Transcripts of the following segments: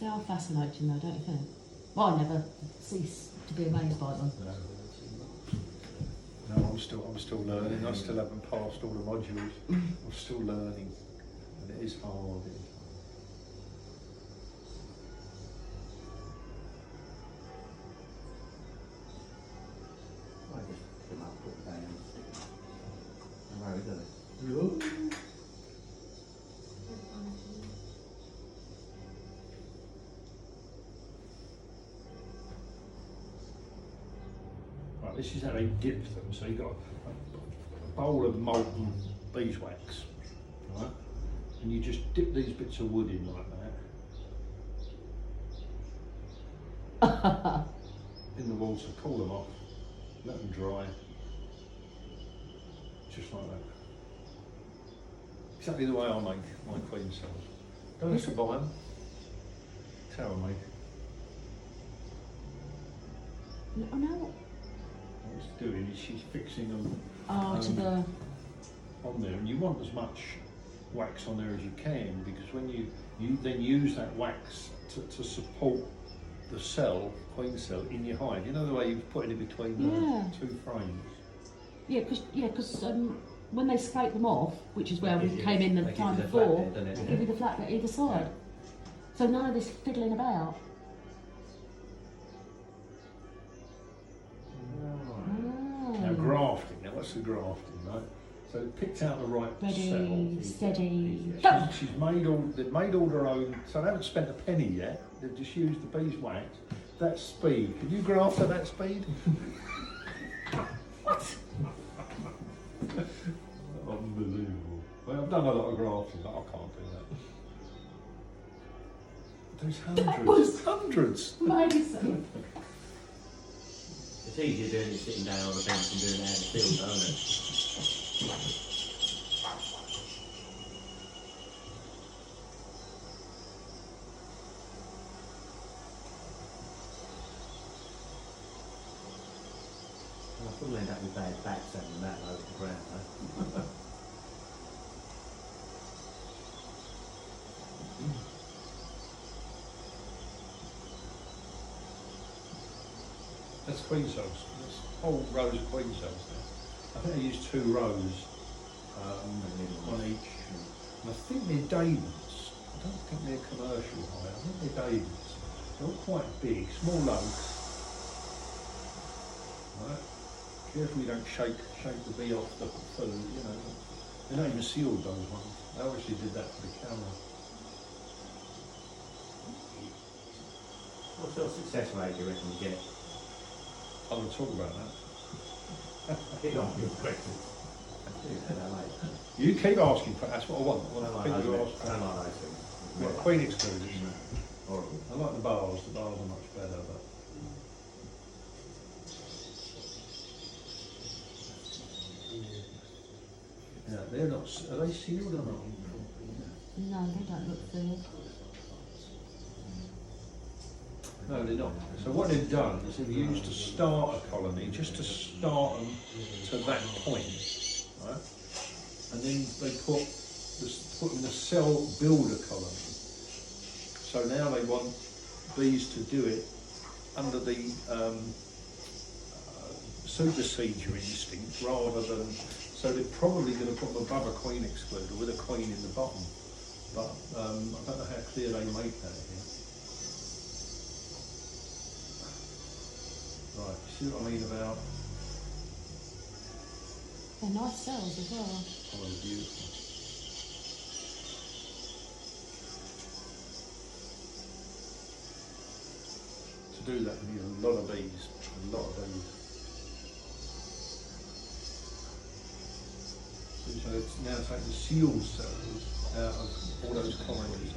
They are fascinating though, don't you think? Well, I never cease to be amazed by them. No, I'm still learning. I still haven't passed all the modules. I'm still learning, and it is hard. I just put my foot down and stick it. I know, isn't it? Right, this is how they dip them. So you've got a bowl of molten beeswax, right? And you just dip these bits of wood in like that. In the water, cool them off, let them dry. Just like that. Exactly the way I make my queen cells. Don't have to buy them. That's how I make it. I know. What she's doing is she's fixing them To the... on there, and you want as much wax on there as you can, because when you then use that wax to support the cell, queen cell, in your hive. You know the way you've put it in between the two frames? Yeah, because when they scrape them off, which is where we came in the They time give you the before, flat bit, don't they it? give you the flat bit either side. So none of this fiddling about. Now grafting, now what's the grafting, right? So they picked out the right Ready, cell. steady, go! They've made all their own, so they haven't spent a penny yet, they've just used the beeswax. That speed, can you graft at that speed? What? Unbelievable. Well, I've done a lot of grafting, but I can't do that. There's hundreds, hundreds. Amazing. It's easier doing it sitting down on the bench than doing it out in the field, though, isn't it? I probably end up with bad back standing that low to the ground, though. That's queen cells. That's whole rows of queen cells there. I think I used 2 rows on each. And I think they're Davids. I don't think they're commercial high. I think they're Davids. They're all quite big, small loads. Right. Careful you don't shake the bee off the food, you know. They're not even sealed, those ones. I obviously did that for the camera. What sort of success rate do you reckon you get? I'm going to talk about that. Keep on your questions. You keep asking, that's what I want. I I want don't people to like ask. those. I don't like those things. What, queen excluders? Horrible. I like the bars are much better, but... Yeah, they're not, are they sealed or not? No, they don't look sealed. No, they're not. So what they've done is they've used to start a colony, just to start them to that point, right? And then they put them in a cell builder colony. So now they want bees to do it under the supersedure instinct rather than, so they're probably going to put them above a queen excluder with a queen in the bottom. But I don't know how clear they make that here. Right, you see what I mean about? They're nice cells as well. Oh, they're beautiful. To do that, you need a lot of bees, a lot of bees. So it's now taking the sealed cells out of all those colonies.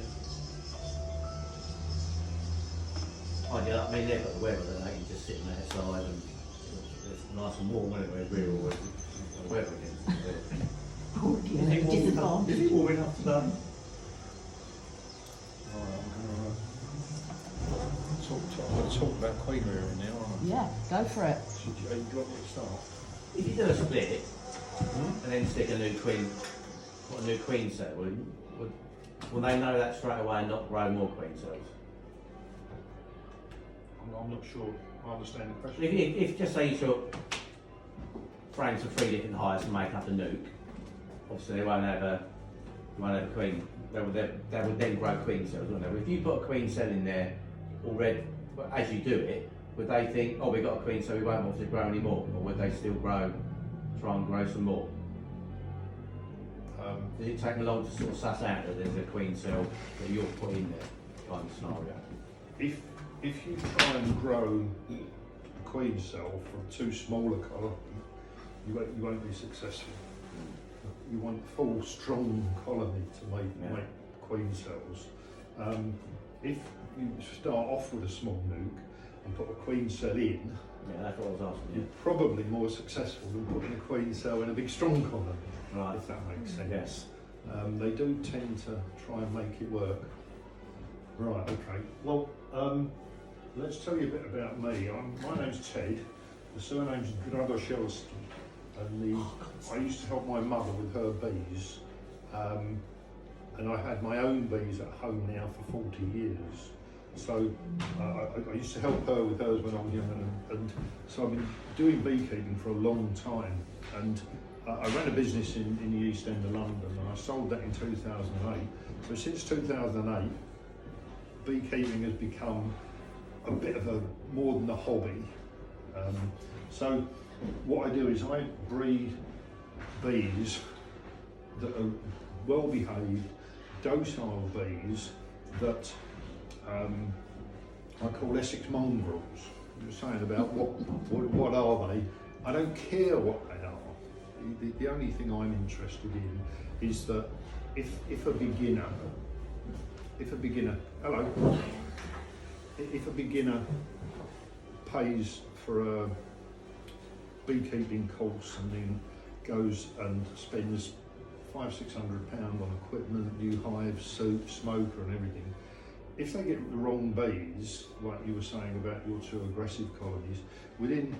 Oh yeah, I mean they've got the weather that they can just sit outside and it's nice and warm, isn't it? We're always the weather against Oh, yeah, Is it warm enough today? I'm going to talk about queen rearing now, aren't I? Yeah, go for it. So do you want me to start? If you do a split and then stick a new queen, cell, will they know that straight away and not grow more queen cells? I'm not sure I understand the question. If just say you took frames of 3 different heights and make up a nuke, obviously they won't have a queen. They would then grow queen cells, wouldn't they? But if you put a queen cell in there already, as you do it, would they think, oh, we've got a queen cell, we won't want to grow any more, or would they still try and grow some more? Did it take them long to sort of suss out that there's a queen cell that you're put in there, kind of scenario? If you try and grow a queen cell from too small a colony, you won't be successful. You want a full, strong colony to make queen cells. If you start off with a small nuke and put a queen cell in, that's what I was asking. you're probably more successful than putting a queen cell in a big, strong colony. Right. If that makes sense. Yes. They do tend to try and make it work. Right, okay. Well, let's tell you a bit about me. My name's Ted, the surname's Dragoszewski, and I used to help my mother with her bees, and I had my own bees at home now for 40 years. So I used to help her with hers when I was young, and so I've been doing beekeeping for a long time. And I ran a business in the East End of London, and I sold that in 2008. So since 2008, beekeeping has become a bit of more than a hobby. So what I do is I breed bees that are well behaved, docile bees that I call Essex mongrels. You were saying about what are they? I don't care what they are. The only thing I'm interested in is that if a beginner, hello, if a beginner pays for a beekeeping course and then goes and spends £500–600 on equipment, new hives, soup, smoker and everything, if they get the wrong bees, like you were saying about your 2 aggressive colonies, within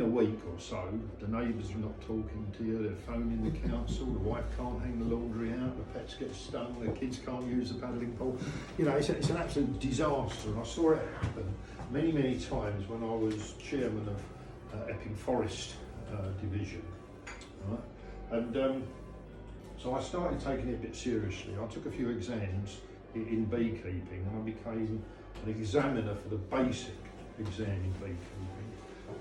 a week or so, the neighbours are not talking to you, they're phoning the council, the wife can't hang the laundry out, the pets get stung, the kids can't use the paddling pool. You know, it's an absolute disaster, and I saw it happen many, many times when I was chairman of Epping Forest Division. Right? And so I started taking it a bit seriously. I took a few exams in beekeeping, and I became an examiner for the basic exam in beekeeping,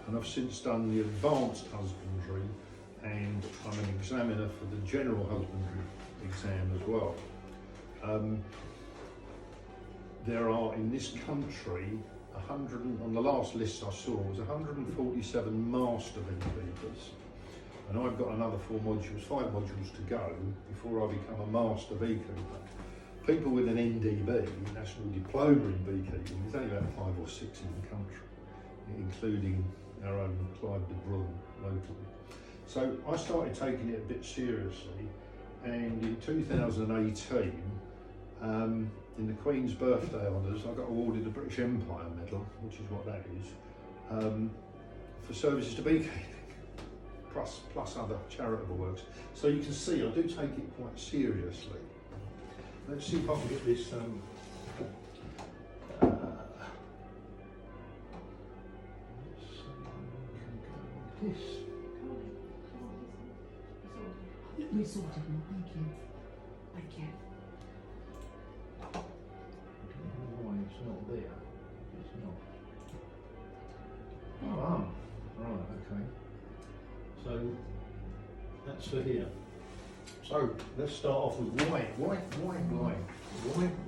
and I've since done the advanced husbandry, and I'm an examiner for the general husbandry exam as well. There are in this country on the last list I saw was 147 master beekeepers, and I've got another 5 modules to go before I become a master beekeeper. People with an NDB, National Diploma in Beekeeping, there's only about 5 or 6 in the country, including our own Clive de Brun locally. So I started taking it a bit seriously, and in 2018, in the Queen's birthday honours, I got awarded the British Empire Medal, which is what that is, for services to beekeeping, plus other charitable works. So you can see I do take it quite seriously. Let's see if I can get this. This. We sorted them, thank you. Thank you. Why it's not there? It's not. Oh, right, okay. So that's for here. So let's start off with why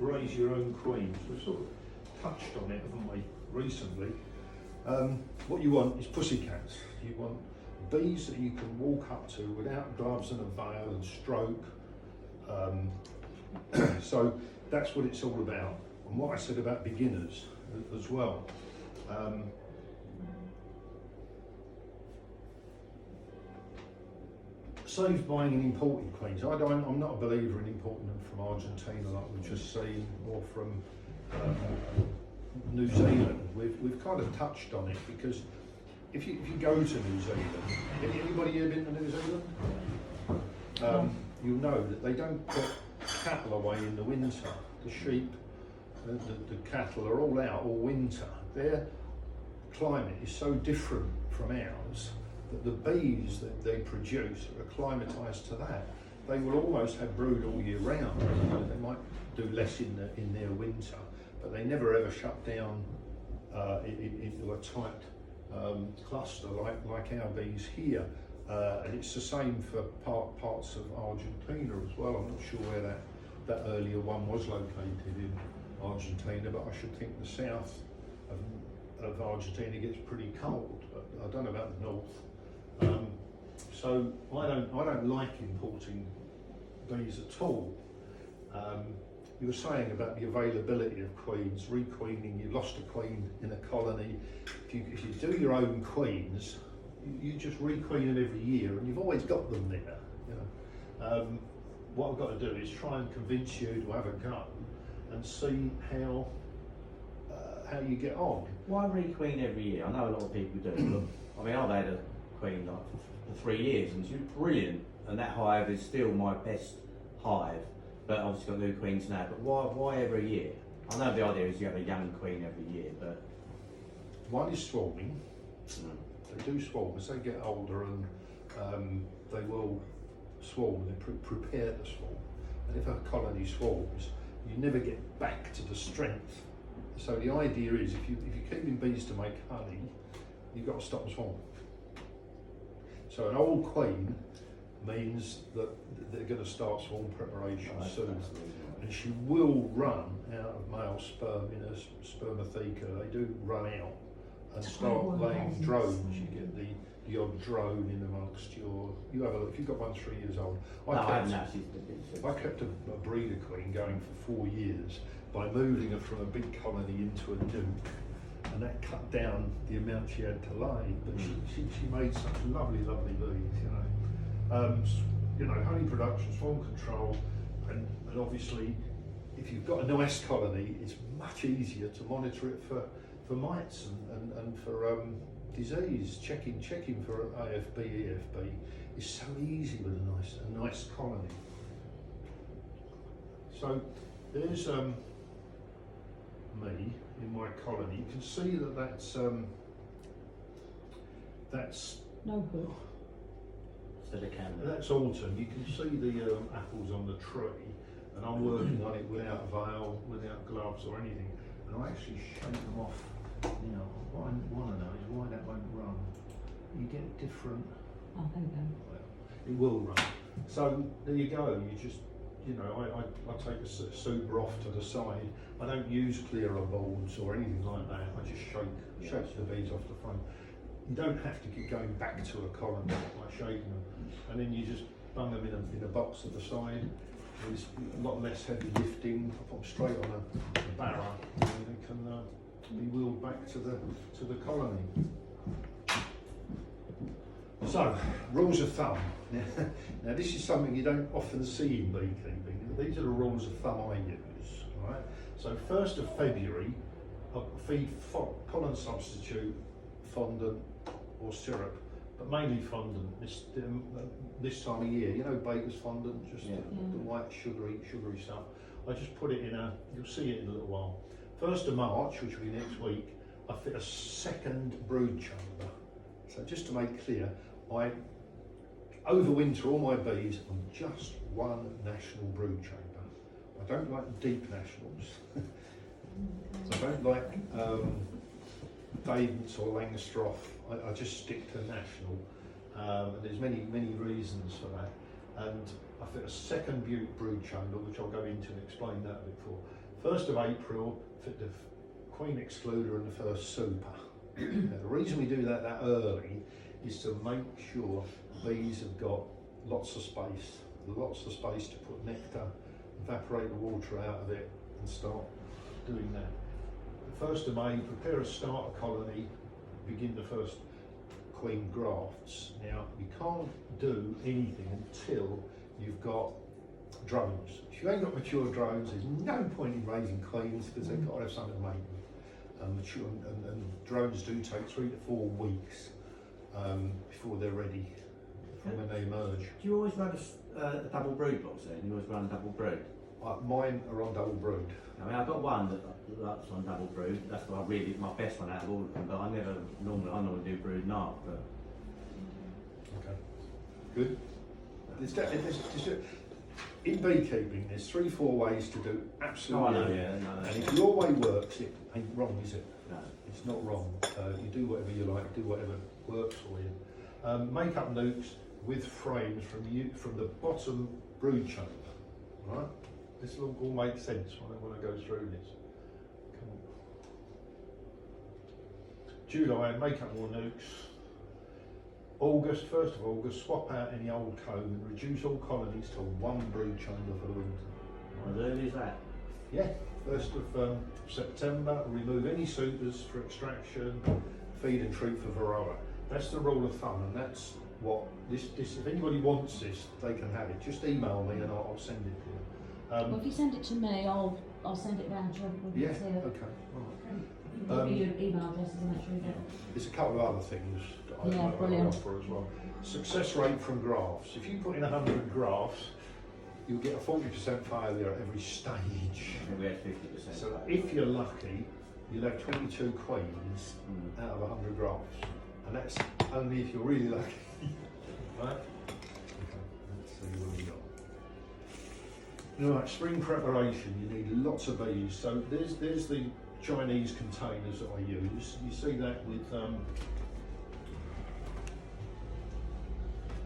raise your own queens? We've sort of touched on it, haven't we, recently? What you want is pussycats. You want bees that you can walk up to without gloves and a veil and stroke. So that's what it's all about. And what I said about beginners as well. Saves buying and importing queens. I'm not a believer in importing them from Argentina like we've just seen, or from New Zealand. We've kind of touched on it, because if you go to New Zealand, anybody here been to New Zealand? You'll know that they don't put cattle away in the winter. The sheep, the cattle are all out all winter. climate is so different from ours that the bees that they produce are acclimatised to that. They will almost have brood all year round. They might do less in their winter, but they never ever shut down into a tight cluster like our bees here. And it's the same for parts of Argentina as well. I'm not sure where that earlier one was located in Argentina, but I should think the south of Argentina gets pretty cold, but I don't know about the north. So I don't like importing bees at all. You were saying about the availability of queens, requeening. You lost a queen in a colony. If you do your own queens, you just requeen them every year, and you've always got them there. You know, what I've got to do is try and convince you to have a go and see how you get on. Why requeen every year? I know a lot of people do. But, I mean, I've had a queen like for 3 years, and she's brilliant. And that hive is still my best hive. But obviously got new queens now. But why every year? I know the idea is you have a young queen every year, but one is swarming. They do swarm as they get older, and they will swarm. They prepare to swarm. And if a colony swarms, you never get back to the strength. So the idea is, if you're keeping bees to make honey, you've got to stop them swarming. So an old queen means that they're going to start swarm preparation soon, and she will run out of male sperm in a spermatheca. They do run out and start laying drones. You get the odd drone in amongst you have a look. If you've got one 3 years old, I kept a breeder queen going for 4 years by moving her from a big colony into a nuke, and that cut down the amount she had to lay. But she made such lovely bees, you know, honey production, swarm control, and obviously, if you've got a nice colony, it's much easier to monitor it for mites and for disease. Checking for AFB, EFB is so easy with a nice colony. So there's me in my colony. You can see that's No good. That's autumn. You can see the apples on the tree, and I'm working on it without a veil, without gloves or anything. And I actually shake them off. Now, what I want to know is why that won't run. You get different. Oh, there we go. Well, it will run. So there you go. You just, I take the super off to the side. I don't use clearer boards or anything like that. I just shake the bees off the front. You don't have to keep going back to a colony by shaking them, and then you just bung them in a box at the side. There's a lot less heavy lifting. I put them straight on a barrow, and they can be wheeled back to the colony. So, rules of thumb. Now this is something you don't often see in beekeeping. These are the rules of thumb I use. Right? So 1st of February, I'll feed pollen substitute, fondant or syrup, but mainly fondant this time of year. You know, baker's fondant, just the white sugary stuff. I just put it in you'll see it in a little while. 1st of March, which will be next week, I fit a second brood chamber. So just to make clear, I overwinter all my bees on just one national brood chamber. I don't like deep nationals. So I don't like David's or Langstroth. I just stick to national, and there's many reasons for that. And I fit a second brood chamber, which I'll go into and explain that a bit for. 1st of April, fit the queen excluder and the first super. Now, the reason we do that early is to make sure bees have got lots of space to put nectar, evaporate the water out of it, and start doing that. The 1st of May, prepare a starter colony, begin the first queen grafts. Now, you can't do anything until you've got drones. If you ain't got mature drones, there's no point in raising queens because they've got to have something to make them. Mature and drones do take 3 to 4 weeks before they're ready from when they emerge. Do you always run a double brood box then? You always run double brood? Mine are on double brood. I mean, I've got one that's on double brood. That's my best one out of all of them. But I normally do brood and arc. But Okay. Good. In beekeeping, there's 3-4 ways to do absolutely everything. And if your way works, it ain't wrong, is it? No. It's not wrong. You do whatever you like, do whatever works for you. Make up nukes with frames from the bottom brood chamber. Right? This will all make sense when I go through this. Come on. July, make up more nukes. August, 1st of August, swap out any old comb and reduce all colonies to one brood chamber for the winter. As early as that? Yeah, 1st of September, remove any supers for extraction, feed and treat for varroa. That's the rule of thumb, and that's what this if anybody wants this, they can have it. Just email me and I'll send it to you. Well, if you send it to me, I'll send it round to everybody. Yeah, Here. okay. All Give me your email addresses and make sure you get it. There's a couple of other things that I brilliant. offer as well. Success rate from grafts. If you put in 100 grafts, you'll get a 40% failure at every stage. We had 50%. So if you're lucky, you'll have 22 queens out of 100 grafts. And that's only if you're really lucky. Right? Okay, let's see what we got. Right, spring preparation, you need lots of bees. So there's the Chinese containers that I use. You see that with,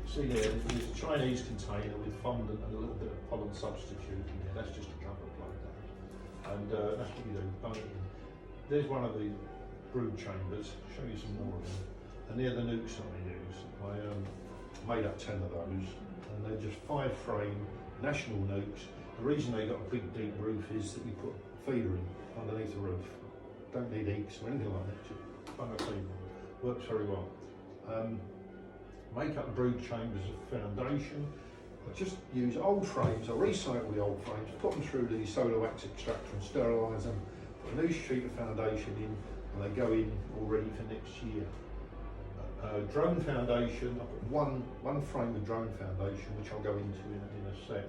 see there, there's a Chinese container with fondant and a little bit of pollen substitute in there. That's just a cover plug that. And that's what you do, bung it in. There's one of the brood chambers, show you some more of them. And they're the nukes that I use. I made up 10 of those, and they're just 5-frame national nukes. The reason they got a big deep roof is that you put a feeder in underneath the roof. Don't need eeks or anything like that, just bung a feeder. Works very well. Make up the brood chambers of foundation. I just use old frames, I recycle the old frames, put them through the solar wax extractor and sterilise them, put a new sheet of foundation in, and they go in all ready for next year. Drone foundation, I put one frame of drone foundation, which I'll go into in a sec.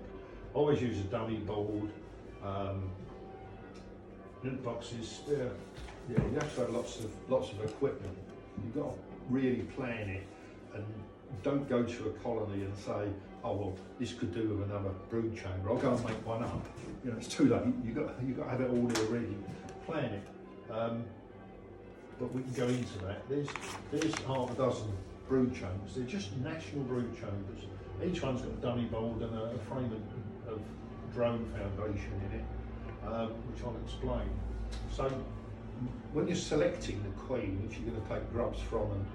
Always use a dummy board, nuke boxes. Yeah, you have to have lots of equipment. You've got to really plan it, and don't go to a colony and say, oh well, this could do with another brood chamber. I'll go and make one up. You know, it's too late. You've got to have it all there ready. Plan it. But we can go into that. There's half a dozen brood chambers. They're just national brood chambers. Each one's got a dummy board and a frame of drone foundation in it, which I'll explain. So when you're selecting the queen, which you're going to take grubs from and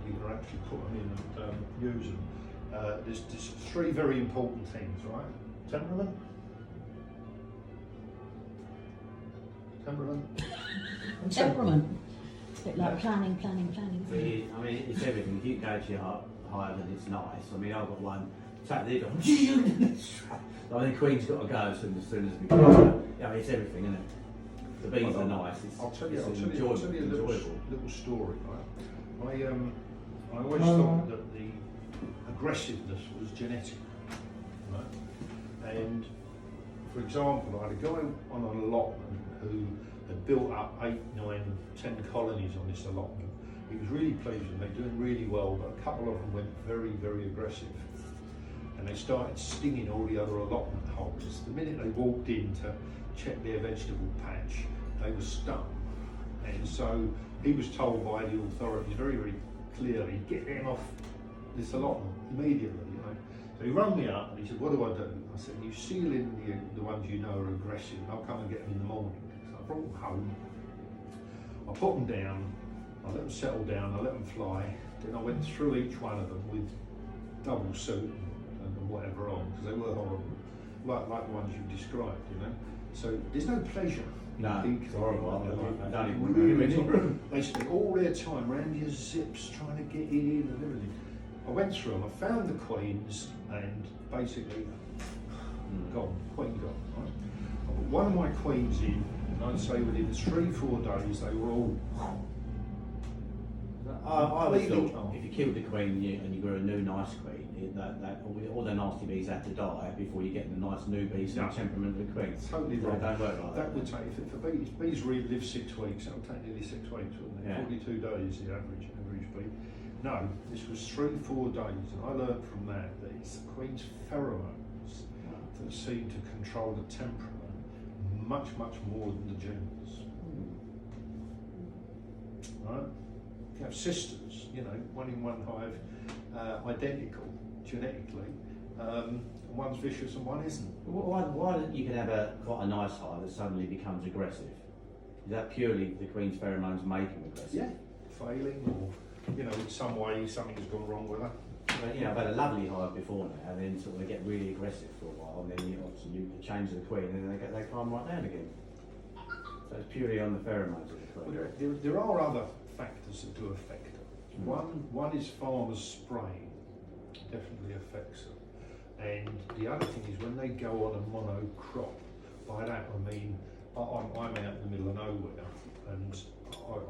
you're going to actually put them in and use them, there's 3 very important things, right? Temperament. And Temperament. It's a bit like planning. I mean, it's everything. If you go to your hive and it's nice. I mean, I've got one. Sat there going, I think Queen's got to go as soon as we go. Yeah, it's everything, isn't it? The bees are nice. I'll tell you a enjoyable. little story. Right? I always thought that the aggressiveness was genetic. Right? And for example, I had a guy on an allotment who had built up 8, 9, 10 colonies on this allotment. He was really pleased with them, they're doing really well, but a couple of them went very, very aggressive. And they started stinging all the other allotment holders. The minute they walked in to check their vegetable patch, they were stung. And so he was told by the authorities very, very clearly, get them off this allotment immediately. You know. So he rang me up and he said, what do I do? I said, you seal in the ones you know are aggressive, and I'll come and get them in the morning. So I brought them home, I put them down, I let them settle down, I let them fly, then I went through each one of them with double suit and whatever on, because they were horrible, like the ones you've described, you know. So there's no pleasure. No, it's horrible. I don't even really, they spend all their time around your zips trying to get in and everything. I went through them, I found the queens, and basically gone, queen gone. Right? I put one of my queens in, and I'd say within 3-4 days they were all. I always thought if you killed the queen and you grew a new nice queen, all the nasty bees have to die before you get the nice new bees and Yeah. temperament of the queen. Totally They right. don't work like That would take, if the bees really live 6 weeks, that would take nearly 6 weeks, wouldn't it? Yeah. 42 days the average bee. No, this was 3-4 days, and I learned from that it's the queen's pheromones that seem to control the temperament much more than the genders. Right? You have sisters, one in one hive, identical genetically, one's vicious and one isn't. Why don't you can have quite a nice hive that suddenly becomes aggressive? Is that purely the queen's pheromones make them aggressive? Yeah, failing or, in some way something has gone wrong with her. But, I've had a lovely hive before now, and then sort of they get really aggressive for a while, and then you change the queen, and then they calm right down again. So it's purely on the pheromones of the queen. Well, there are other factors that do affect her. One is farmers spraying, definitely affects her. And the other thing is when they go on a monocrop, by that I mean I'm out in the middle of nowhere, and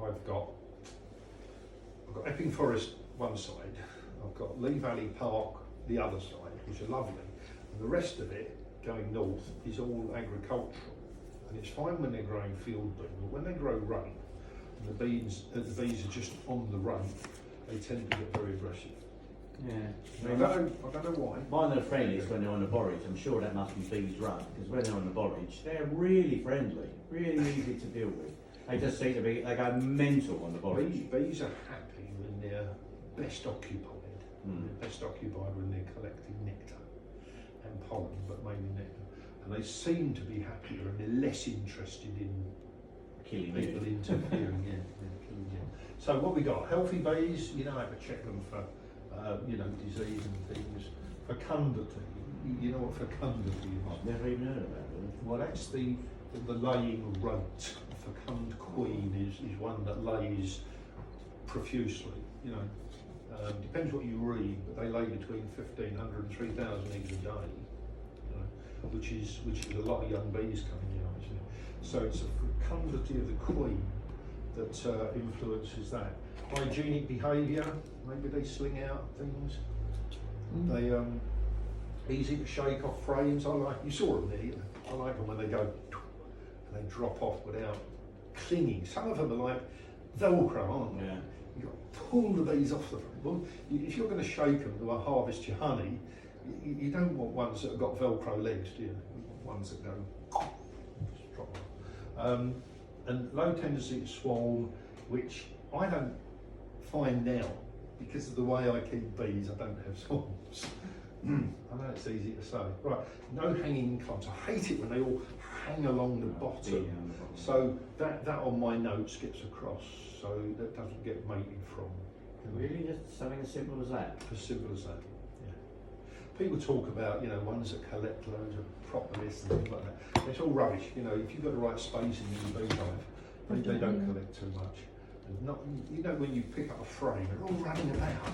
I've got Epping Forest one side, I've got Lee Valley Park the other side, which are lovely, and the rest of it going north is all agricultural. And it's fine when they're growing field bean, but when they grow rape, and the bees are just on the rape, they tend to get very aggressive. Yeah. I don't know why. Mine are friendliest when they're on the borage. I'm sure that must be bees run, because when they're on the borage, they're really friendly, really easy to deal with. They just seem to be, they go mental on the borage. Bees are happy when they're best occupied. They're best occupied when they're collecting nectar and pollen, but mainly nectar. And they seem to be happier and they're less interested in Killing people you. interfering. Killing you. So what we got? Healthy bees, you know how to check them for disease and things. Fecundity, you know what fecundity is? I've never even heard about it. Well, that's the laying rate. A fecund queen is one that lays profusely. Depends what you read, but they lay between 1,500 and 3,000 eggs a day. Which is a lot of young bees coming in, actually. So it's a fecundity of the queen that influences that. Hygienic behaviour, maybe they sling out things. They easy to shake off frames. You saw them there. I like them when they go and they drop off without clinging. Some of them are like Velcro, aren't they? Yeah. You've got to pull the bees off the front. Well, if you're going to shake them to harvest your honey, you don't want ones that have got Velcro legs, do you? You want ones that go just drop off. And low tendency to swarm, which I don't find now because of the way I keep bees. I don't have swarms. I know it's easy to say. Right, no hanging clumps. I hate it when they all hang along the bottom. So that on my notes gets across, so that doesn't get mated from. Really, just something as simple as that? As simple as that. People talk about, ones that collect loads of propolis and things like that. It's all rubbish. If you've got the right spacing in your beehive, they don't collect too much. And not, when you pick up a frame, they're all running about,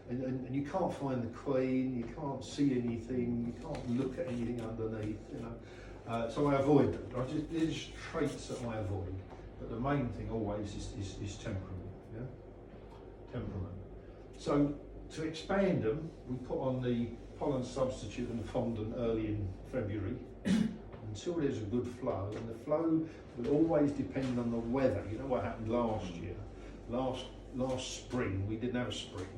and you can't find the queen, you can't see anything, you can't look at anything underneath. So I avoid them. There's traits that I avoid, but the main thing always is temperament. Yeah, temperament. So, to expand them, we put on the pollen substitute and fondant early in February until there's a good flow, and the flow will always depend on the weather. You know what happened last year? Last spring, we didn't have a spring.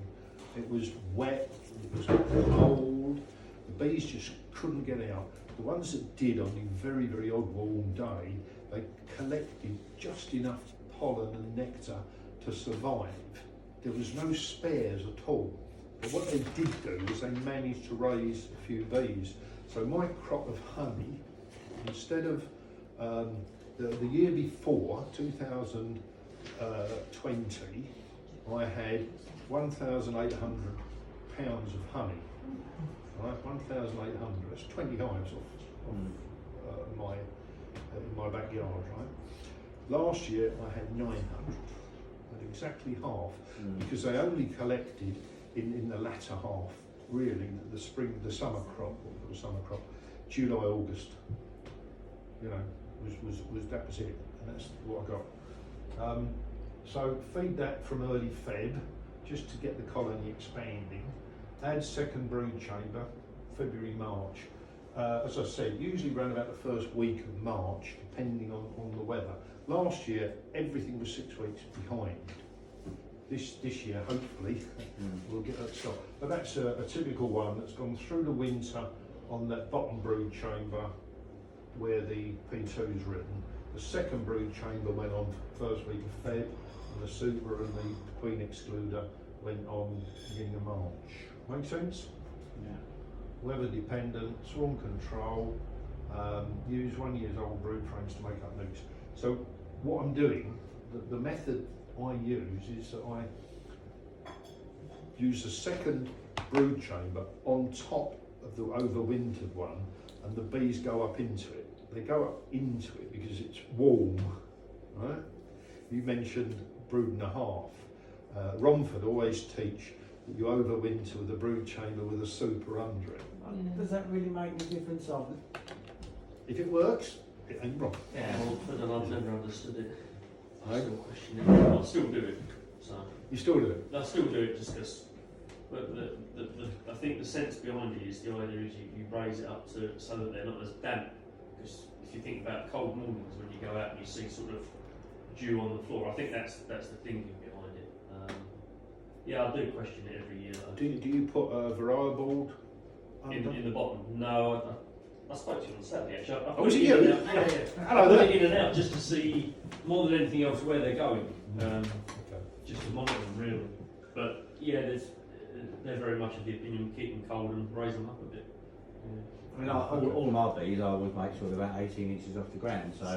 It was wet, it was cold, the bees just couldn't get out. The ones that did on a very, very odd warm day, they collected just enough pollen and nectar to survive. There was no spares at all. But what they did do was they managed to raise a few bees. So my crop of honey, instead of the year before, 2020, I had 1,800 pounds of honey. Right, 1,800. That's 20 hives off in my backyard. Right. Last year I had 900. Exactly half, because they only collected in the latter half, really, the summer crop, July, August. That was it, and that's what I got. So feed that from early Feb, just to get the colony expanding, add second brood chamber, February, March. As I said, usually around about the first week of March, depending on the weather. Last year, everything was 6 weeks behind. This year, hopefully, we'll get that stock. But that's a typical one that's gone through the winter on that bottom brood chamber where the P2 is written. The second brood chamber went on first week of Feb, and the super and the queen excluder went on beginning of March. Make sense? Yeah. Weather dependent, swarm control, use 1 year's old brood frames to make up nukes. So what I'm doing, the method I use is that I use the second brood chamber on top of the overwintered one, and the bees go up into it. They go up into it because it's warm, right? You mentioned brood and a half. Romford always teach that you overwinter with a brood chamber with a super under it. Does that really make any difference? If it works, it ain't wrong. Yeah. Well, I don't know, I've never understood it. I Right. still question it. I'll still do it. So You still do it? I'll still do it just because. But I think the sense behind it is the idea is you raise it up to so that they're not as damp. Because if you think about cold mornings when you go out and you see sort of dew on the floor, I think that's the thinking behind it. Yeah, I do question it every year though. Do you put a varroa board under? In the bottom. No, I spoke to you on Saturday actually. I Oh, was put it in you? and out. Yeah. Hello I put there. it in and out just to see more than anything else where they're going. Okay. Just to monitor them really. But yeah, they're very much of the opinion keep them cold and raise them up a bit. Yeah. I mean, all my bees, I always make sure they're about 18 inches off the ground. So,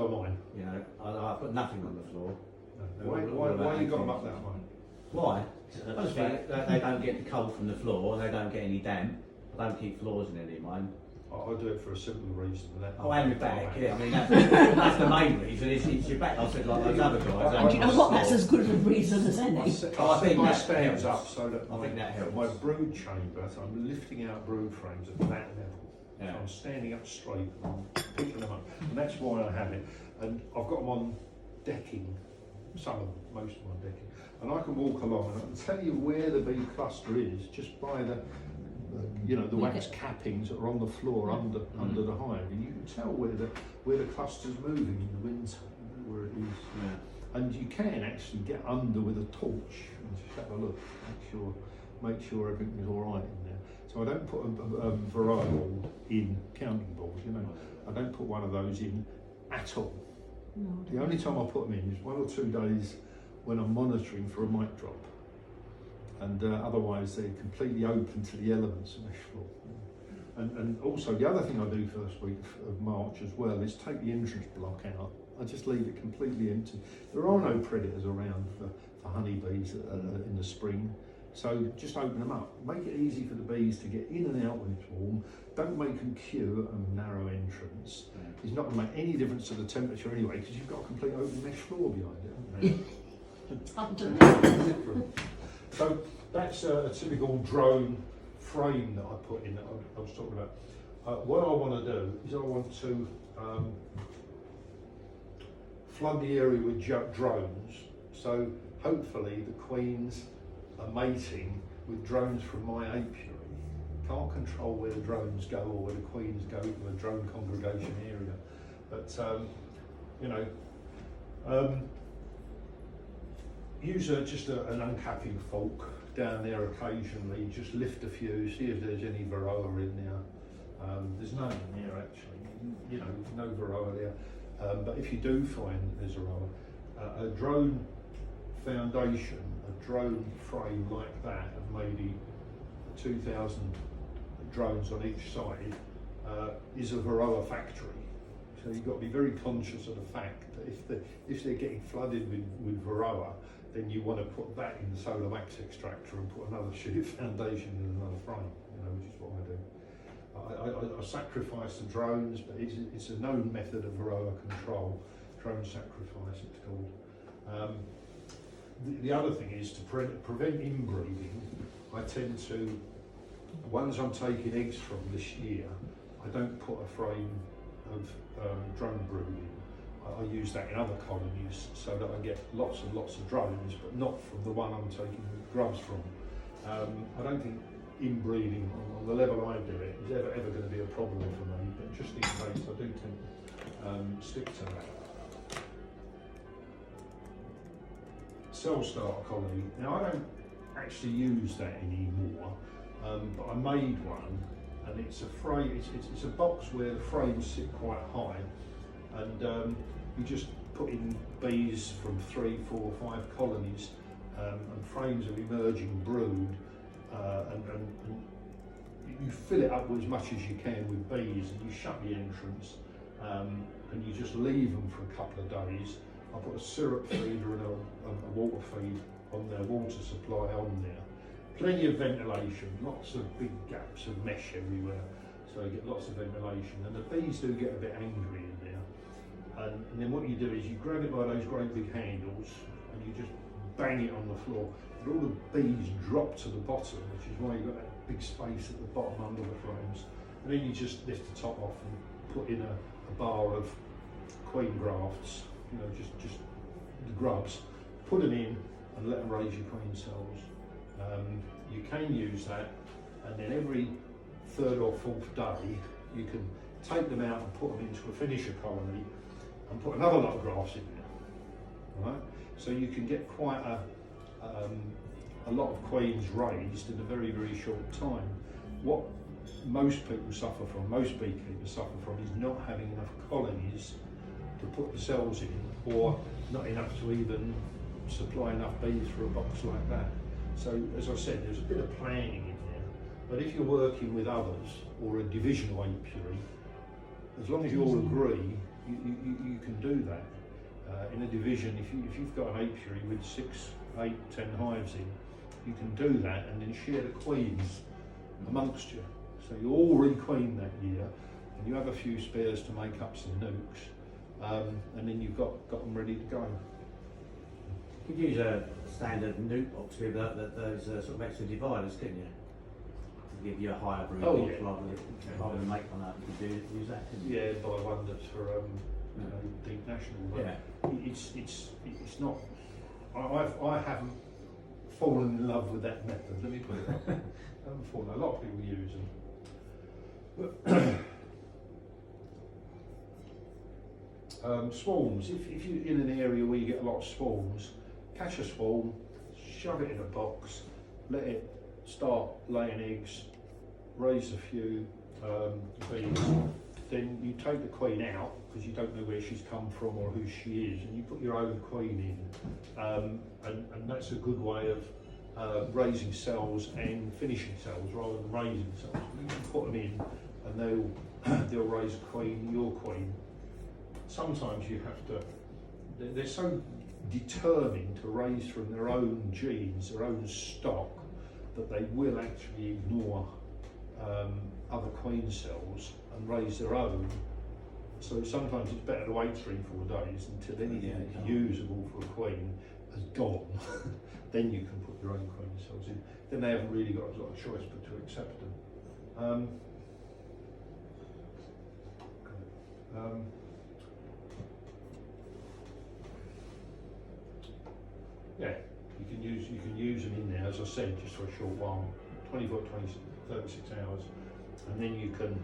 am mine. you know, I put nothing on the floor. Why you got them up that way? Why? So I just think that they don't get the cold from the floor, they don't get any damp. I don't keep floors in any of mine. I do it for a simple reason. Oh, and your back, yeah. I mean, that's the main reason. It's your back. I said like those other guys. And do you know what? That's as good a reason as any. I set Oh, I think my that stands helps. up so that I think that helps. my brood chamber, so I'm lifting out brood frames at that level. Yeah. So I'm standing up straight and I'm picking them up. And that's why I have it. And I've got them on decking, some of them, most of them on decking. And I can walk along and I can tell you where the bee cluster is just by the wax cappings that are on the floor under the hive. And you can tell where the cluster's moving in the winter, where it is. Yeah. And you can actually get under with a torch and just have a look, make sure everything is all right in there. So I don't put a varroa board in, counting boards, I don't put one of those in at all. No, The only time I put them in is 1 or 2 days when I'm monitoring for a mite drop. And otherwise they're completely open to the elements of mesh floor. And also the other thing I do first week of March as well is take the entrance block out. I just leave it completely empty. There are no predators around for honeybees in the spring, so just open them up. Make it easy for the bees to get in and out when it's warm. Don't make them queue a narrow entrance. It's not going to make any difference to the temperature anyway because you've got a complete open mesh floor behind it. So that's a typical drone frame that I put in that I was talking about. What I want to do is I want to flood the area with drones, so hopefully the queens are mating with drones from my apiary. Can't control where the drones go or where the queens go to a drone congregation area, but use just an uncapping fork down there occasionally, just lift a few, see if there's any varroa in there. There's none in there actually, no varroa there. But if you do find there's a drone foundation, a drone frame like that of maybe 2,000 drones on each side is a varroa factory. So you've got to be very conscious of the fact that if they're getting flooded with varroa, then you want to put that in the solar wax extractor and put another sheet foundation in another frame, which is what I do. I sacrifice the drones, but it's a known method of varroa control. Drone sacrifice, it's called. The other thing is to prevent inbreeding. I tend to, ones I'm taking eggs from this year, I don't put a frame of drone brood in. I use that in other colonies so that I get lots and lots of drones, but not from the one I'm taking grubs from. I don't think inbreeding on the level I do it is ever going to be a problem for me, but just in case I do tend to stick to that. Cell starter colony. Now I don't actually use that anymore, but I made one, and it's a frame. It's a box where the frames sit quite high, and you just put in bees from 3, 4, 5 colonies, and frames of emerging brood, and you fill it up as much as you can with bees, and you shut the entrance, and you just leave them for a couple of days. I put a syrup feeder and a water feed on their water supply on there. Plenty of ventilation, lots of big gaps of mesh everywhere, so you get lots of ventilation. And the bees do get a bit angry in there. And then what you do is you grab it by those great big handles and you just bang it on the floor. And all the bees drop to the bottom, which is why you've got that big space at the bottom under the frames. And then you just lift the top off and put in a bar of queen grafts, you know, just the grubs, put them in and let them raise your queen cells. You can use that, and then every 3rd or 4th day you can take them out and put them into a finisher colony and put another lot of grafts in there. Right? So you can get quite a lot of queens raised in a very, very short time. What most people suffer from, most beekeepers suffer from, is not having enough colonies to put the cells in, or not enough to even supply enough bees for a box like that. So as I said, there's a bit of planning in there, but if you're working with others or a divisional apiary, as long as you all agree, you can do that. In a division, if you've got an apiary with 6, 8, 10 hives in, you can do that and then share the queens amongst you. So you all requeen that year, and you have a few spares to make up some nukes, and then you've got them ready to go. You could use a standard nuke box with those sort of extra dividers, couldn't you? To give you a higher brood box rather than make one up. You could use that, couldn't you? Yeah, buy one that's for Deep National. But it's not. I haven't fallen in love with that method. Let me put it that way. I haven't fallen. A lot of people use them. Swarms. If you're in an area where you get a lot of swarms, catch a swarm, shove it in a box, let it start laying eggs, raise a few bees. Then you take the queen out because you don't know where she's come from or who she is, and you put your own queen in, and that's a good way of raising cells and finishing cells rather than raising cells. You can put them in, and they'll raise a queen, your queen. Sometimes you have to. They're so determined to raise from their own genes, their own stock, that they will actually ignore other queen cells and raise their own. So sometimes it's better to wait 3, 4 days until anything that's usable for a queen has gone. Then you can put your own queen cells in. Then they haven't really got a lot of choice but to accept them. Yeah, you can use them in there, as I said, just for a short while, 24, 36 hours, and then you can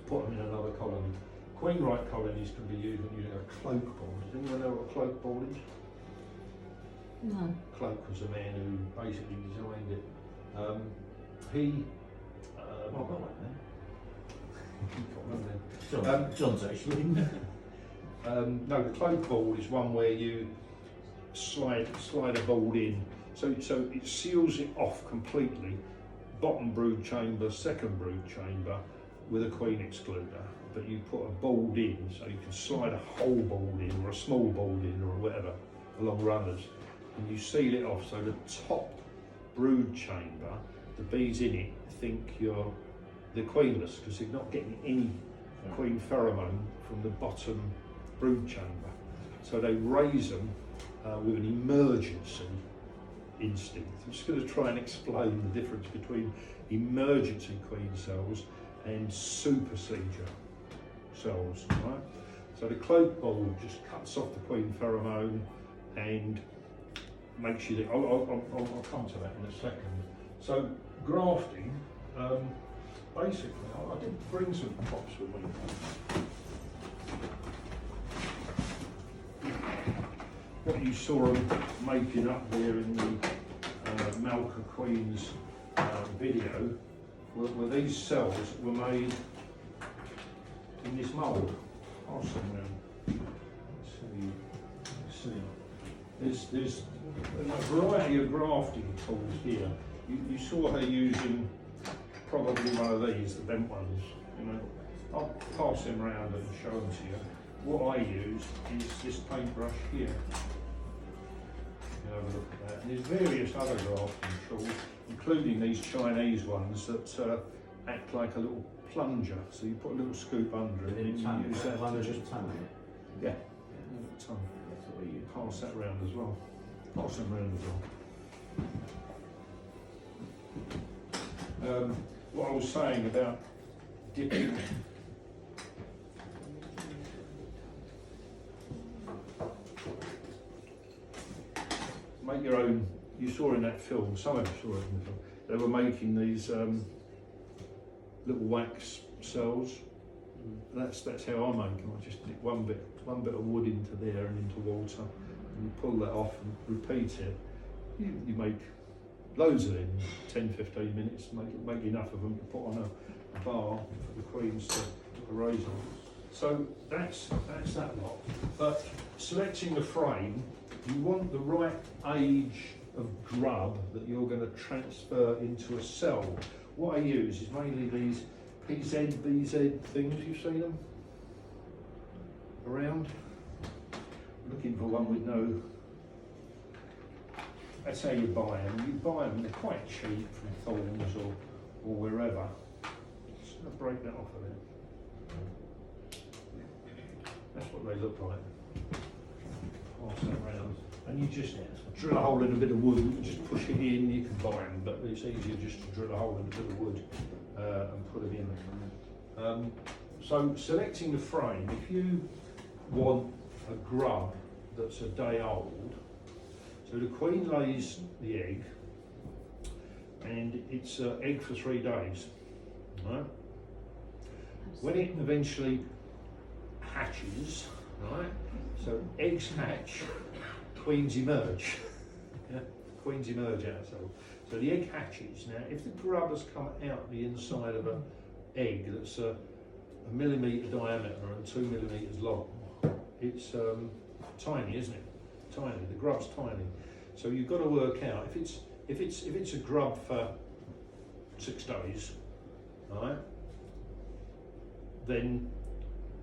put them in another colony. Queen-right colonies can be used when using a cloak board. Does anyone know what a cloak board is? No. Cloak was the man who basically designed it. He. Well, I've got one Can't there. John's actually. No, the cloak board is one where you slide a board in, so it seals it off completely. Bottom brood chamber, second brood chamber, with a queen excluder. But you put a board in, so you can slide a whole board in, or a small board in, or whatever, along runners, and you seal it off. So the top brood chamber, the bees in it think they're queenless because they're not getting any queen pheromone from the bottom brood chamber. So they raise them with an emergency instinct. I'm just going to try and explain the difference between emergency queen cells and supersedure cells, right? So the cloak bulb just cuts off the queen pheromone and makes you. I'll come to that in a second. So grafting, basically, I did bring some props with me. What you saw them making up there in the Malka Queen's video were these cells that were made in this mould. I'll send them. Let's see. There's a variety of grafting tools here. You saw her using probably one of these, the bent ones. You know, I'll pass them around and show them to you. What I use is this paintbrush here. You have a look at that. And there's various other grafting tools, including these Chinese ones that act like a little plunger. So you put a little scoop under it and you use that to just yeah. Tongue. That's what we use. Pass that round as well. Pass them round as well. What I was saying about dipping. Make your own. You saw in that film. Some of you saw it in the film. They were making these little wax cells. That's how I make them. I just dip one bit of wood into there and into water, and you pull that off and repeat it. You make loads of them, 10-15 minutes. Make enough of them to put on a bar for the queens to raise on. So that's that lot. But selecting the frame, you want the right age of grub that you're going to transfer into a cell. What I use is mainly these PZ, BZ things. You've seen them around? Looking for one with no. That's how you buy them. You buy them, they're quite cheap from Thorns or wherever. Just going to break that off of there. That's what they look like. Pass that round. And you just drill a hole in a bit of wood, you can just push it in, you can buy them, but it's easier just to drill a hole in a bit of wood and put them in. So selecting the frame, if you want a grub that's a day old, so the queen lays the egg, and it's an egg for 3 days. Right? When it eventually hatches, right? So eggs hatch, queens emerge. Yeah? Queens emerge out. So the egg hatches. Now, if the grub has come out the inside of an egg that's a millimetre diameter and 2 millimetres long, it's tiny, isn't it? Tiny. The grub's tiny. So you've got to work out if it's a grub for 6 days, right? Then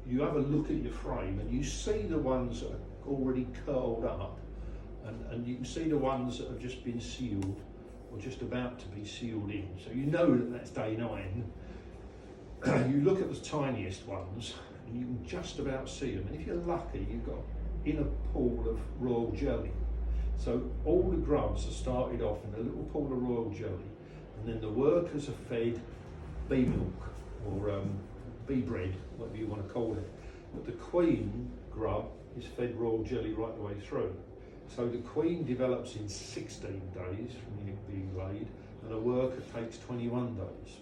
you have a look at your frame and you see the ones that are already curled up, and you can see the ones that have just been sealed or just about to be sealed in. So you know that that's day 9. You look at the tiniest ones and you can just about see them. And if you're lucky, you've got in a pool of royal jelly. So all the grubs are started off in a little pool of royal jelly, and then the workers are fed bee milk or bee bread, whatever you want to call it. But the queen grub is fed royal jelly right the way through. So the queen develops in 16 days from the egg being laid, and a worker takes 21 days,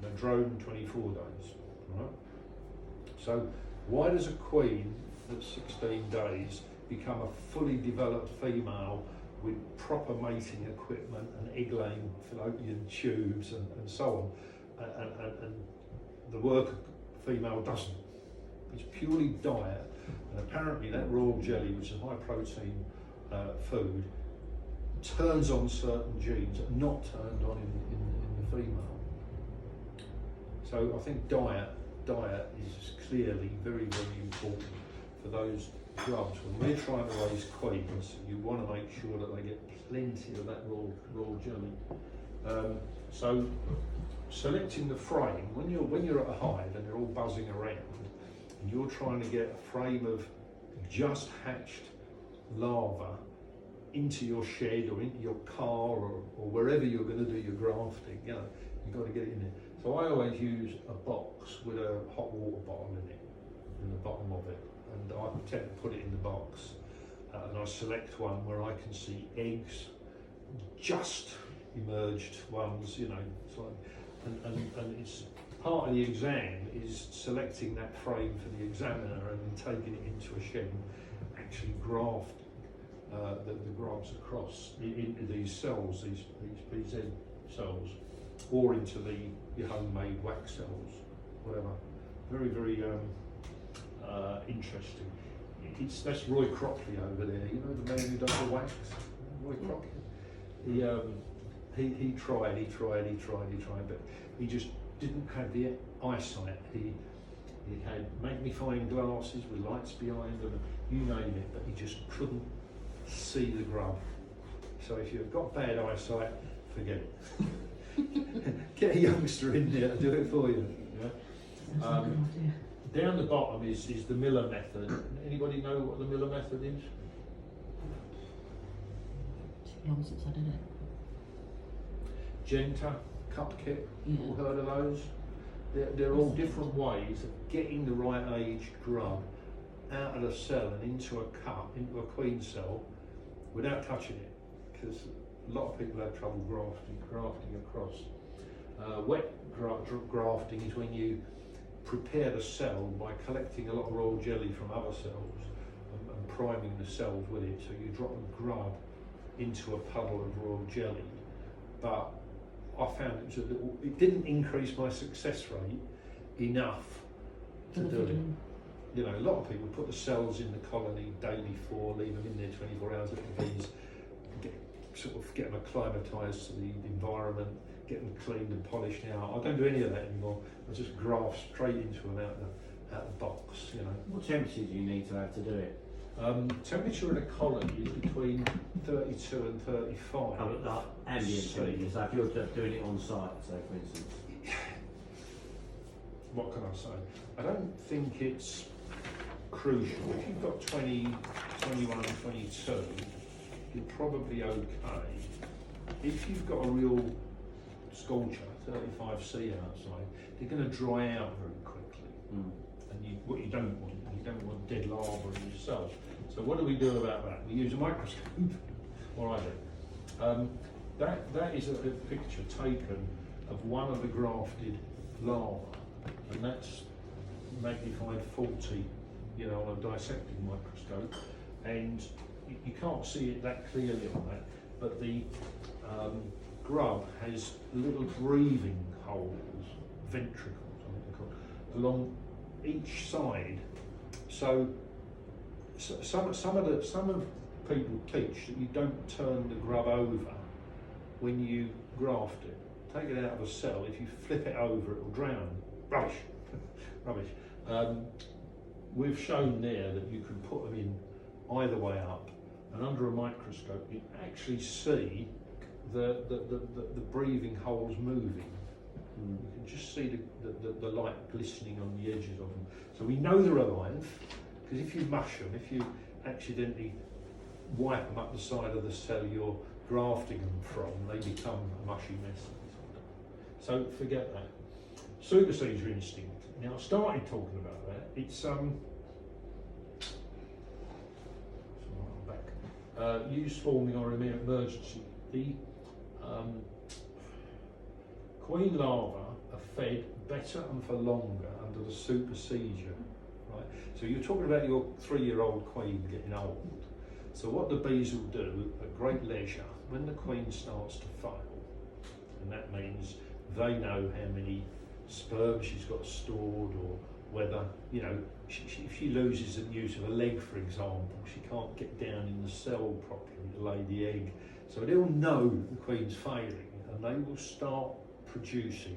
and a drone 24 days. Right? So why does a queen at 16 days become a fully developed female with proper mating equipment and egg-laying fallopian tubes and so on, and the worker female doesn't? It's purely diet, and apparently that royal jelly, which is high protein food, turns on certain genes that are not turned on in the female. So I think diet is clearly very, very important for those grubs. When we're trying to raise queens, you want to make sure that they get plenty of that raw jelly. So selecting the frame, when you're at a hive and they're all buzzing around, and you're trying to get a frame of just hatched larvae into your shed or into your car or wherever you're going to do your grafting, you know, you've got to get it in there. So I always use a box with a hot water bottle in it, in the bottom of it, and I tend to put it in the box, and I select one where I can see eggs just emerged ones, you know. It's like, and it's part of the exam is selecting that frame for the examiner and taking it into a shed and actually graft the grubs across into these cells, these PZ cells, or into your homemade wax cells, whatever. Very, very interesting. That's Roy Crockley over there. You know the man who does the wax, Roy Crockley. He tried, but he just didn't have the eyesight. He had magnifying glasses with lights behind them, you name it, but he just couldn't see the grub. So if you've got bad eyesight, forget it. Get a youngster in there to do it for you. Yeah? That's a good idea. Down the bottom is the Miller method. Anybody know what the Miller method is? It's long since I did it. Genta, cup kit, Yeah. all heard of those? They're all different ways of getting the right aged grub out of the cell and into a cup, into a queen cell, without touching it, because a lot of people have trouble grafting across. Wet grafting is when you prepare the cell by collecting a lot of royal jelly from other cells and priming the cells with it. So you drop a grub into a puddle of royal jelly, but I found it didn't increase my success rate enough to do it. You know, a lot of people put the cells in the colony day before, leave them in there 24 hours at the bees, get them acclimatised to the environment, get them cleaned and polished out. I don't do any of that anymore. I just graft straight into them out the box, you know. What temperature do you need to have to do it? Temperature in a colony is between 32 and 35. Oh, like ambient temperature. So if you're just doing it on site, say for instance. What can I say? I don't think it's crucial. If you've got 20, 21, 22, you're probably okay. If you've got a real scorcher, 35C outside, they're going to dry out very quickly. Mm. And what you don't want dead larvae in your cells. So what do we do about that? We use a microscope, or I do. That is a picture taken of one of the grafted larvae, and that's magnified 40, you know, on a dissecting microscope, and you can't see it that clearly on that, but the grub has little breathing holes, ventricles, I think they're called, along each side. So some of people teach that you don't turn the grub over when you graft it. Take it out of a cell. If you flip it over, it will drown. Rubbish, rubbish. We've shown there that you can put them in either way up, and under a microscope you actually see the breathing holes moving. You can just see the light glistening on the edges of them. So we know they're alive, because if you mush them, if you accidentally wipe them up the side of the cell you're grafting them from, they become a mushy mess. So forget that. Supersedure instinct. Now I started talking about that. It's use forming or emergency. The queen larvae are fed better and for longer under the supersedure, right? So you're talking about your 3-year-old queen getting old. So what the bees will do at great leisure, when the queen starts to fail, and that means they know how many sperm she's got stored, or whether, you know, if she loses the use of a leg, for example, she can't get down in the cell properly to lay the egg. So they'll know the queen's failing, and they will start producing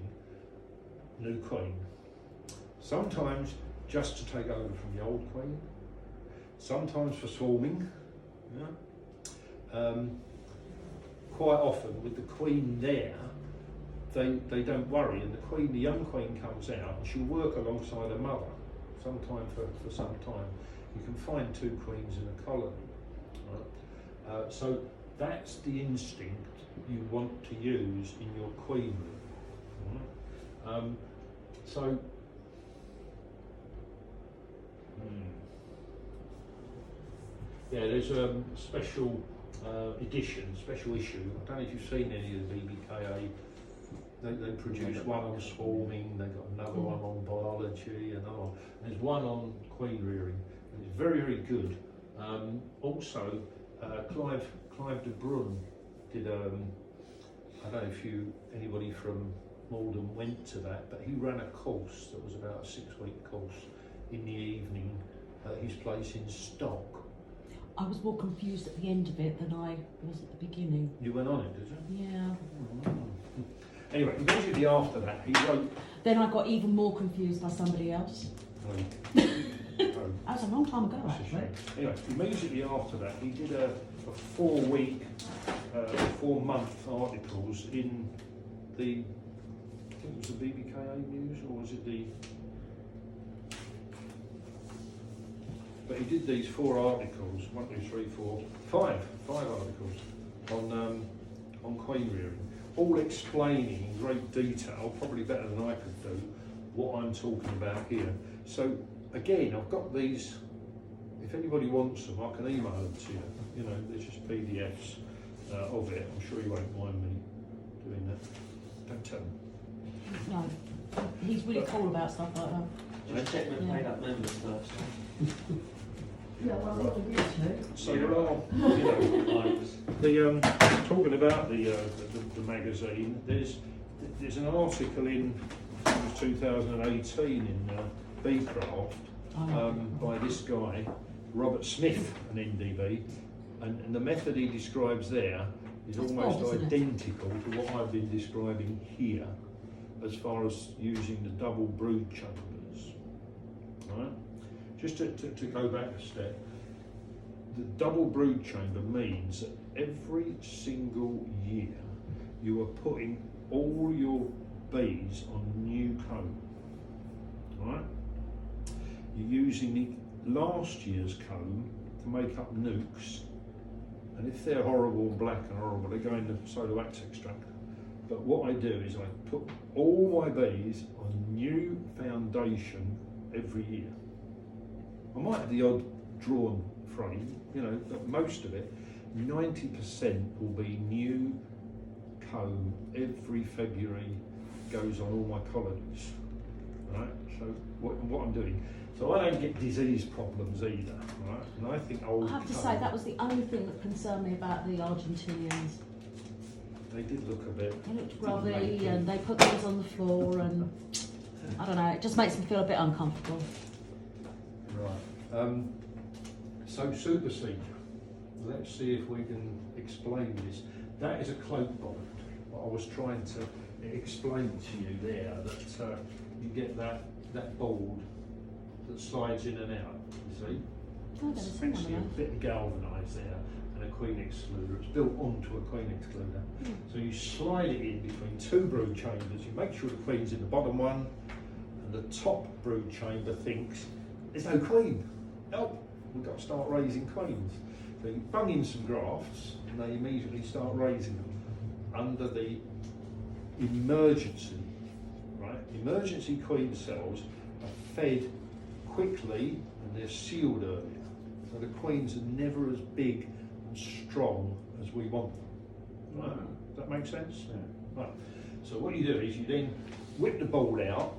new queen. Sometimes just to take over from the old queen, sometimes for swarming. Yeah. Quite often with the queen there, they don't worry, and the young queen comes out and she'll work alongside her mother sometime for some time. You can find 2 queens in a colony. Right? So that's the instinct you want to use in your queen room. Right? Yeah, there's special edition, special issue. I don't know if you've seen any of the BBKA. They produced one on swarming, they've got another one on biology, another one. And there's one on queen rearing, and it's very, very good. Also, Clive de Brun did, I don't know if anybody from Malden went to that, but he ran a course that was about a 6-week course in the evening at his place in Stock. I was more confused at the end of it than I was at the beginning. You went on it, did you? Yeah. Anyway, immediately after that, he wrote. Then I got even more confused by somebody else. That was a long time ago, actually. Anyway, immediately after that, he did a 4-week, 4-month articles in the, I think it was the BBKA News, or was it the? But he did these 4 articles, 1, 2, 3, 4, 5 articles on queen rearing, all explaining in great detail, probably better than I could do, what I'm talking about here. So again, I've got these. If anybody wants them, I can email them to you. You know, they're just PDFs of it. I'm sure you won't mind me doing that. Don't tell them. No, he's really cool about stuff like that. Just check with paid up members first. Yeah, well, I'm not used to it. So there are, you know, talking about the magazine. There's an article in 2018 in Beecraft by this guy, Robert Smith, an NDB, and the method he describes there is almost identical to what I've been describing here, as far as using the double brood chambers. Right? Just to go back a step, the double brood chamber means that every single year you are putting all your bees on new comb. Right? You're using the last year's comb to make up nukes, and if they're horrible and black and horrible, they go in the soda wax extractor. But what I do is I put all my bees on new foundation every year. I might have the odd drawn frame, you know, but most of it, 90% will be new comb every February, goes on all my colonies, right? So what I'm doing, so I don't get disease problems either, right? And I think old I have to comb, say, that was the only thing that concerned me about the Argentinians. they did look a bit. They looked grubby and they put things on the floor and, I don't know, it just makes me feel a bit uncomfortable. Right. So super seed. Let's see if we can explain this. That is a cloak bolt. What I was trying to explain to you there, that you get that board that slides in and out. You see? Oh, It's there's actually a bit galvanised there, and a queen excluder. It's built onto a queen excluder. So you slide it in between 2 brood chambers. You make sure the queen's in the bottom one, and the top brood chamber thinks there's no queen. Help! We've got to start raising queens. So you bung in some grafts, and they immediately start raising them under the emergency. Right? Emergency queen cells are fed quickly and they're sealed earlier. So the queens are never as big and strong as we want them. Right? Does that make sense? Yeah. Right. So what you do is you then whip the ball out.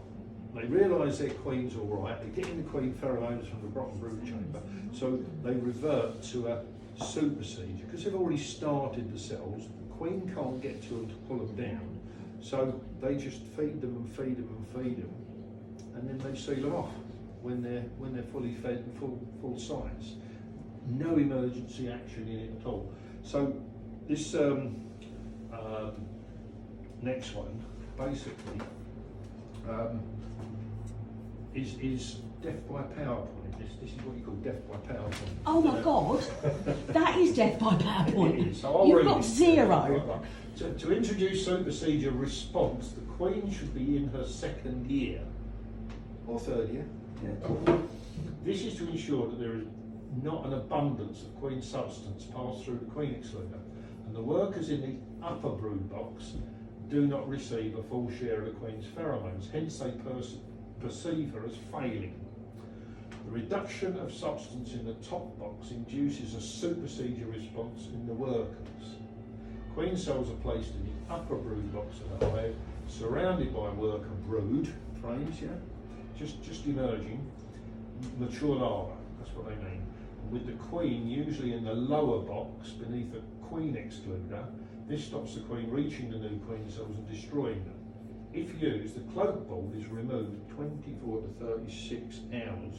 They realise their queen's all right. They get in the queen pheromones from the bottom brood chamber, so they revert to a supersedure because they've already started the cells. The queen can't get to them to pull them down, so they just feed them and feed them and feed them, and then they seal them off when they're fully fed and full size. No emergency action in it at all. So this next one basically. Is death by PowerPoint. This is what you call death by PowerPoint. Oh my God, that is death by PowerPoint. It is. So I'll You've read got it. 0. Right. To introduce supersedure response, the queen should be in her 2nd year or 3rd year. Yeah. This is to ensure that there is not an abundance of queen substance passed through the queen excluder, and the workers in the upper brood box do not receive a full share of the queen's pheromones. Hence, they perceive her as failing. The reduction of substance in the top box induces a supersedure response in the workers. Queen cells are placed in the upper brood box of the hive, surrounded by worker brood frames, yeah, just emerging, mature larvae, that's what they mean. And with the queen usually in the lower box beneath a queen excluder, this stops the queen reaching the new queen cells and destroying them. If used, the cloak board is removed 24 to 36 hours,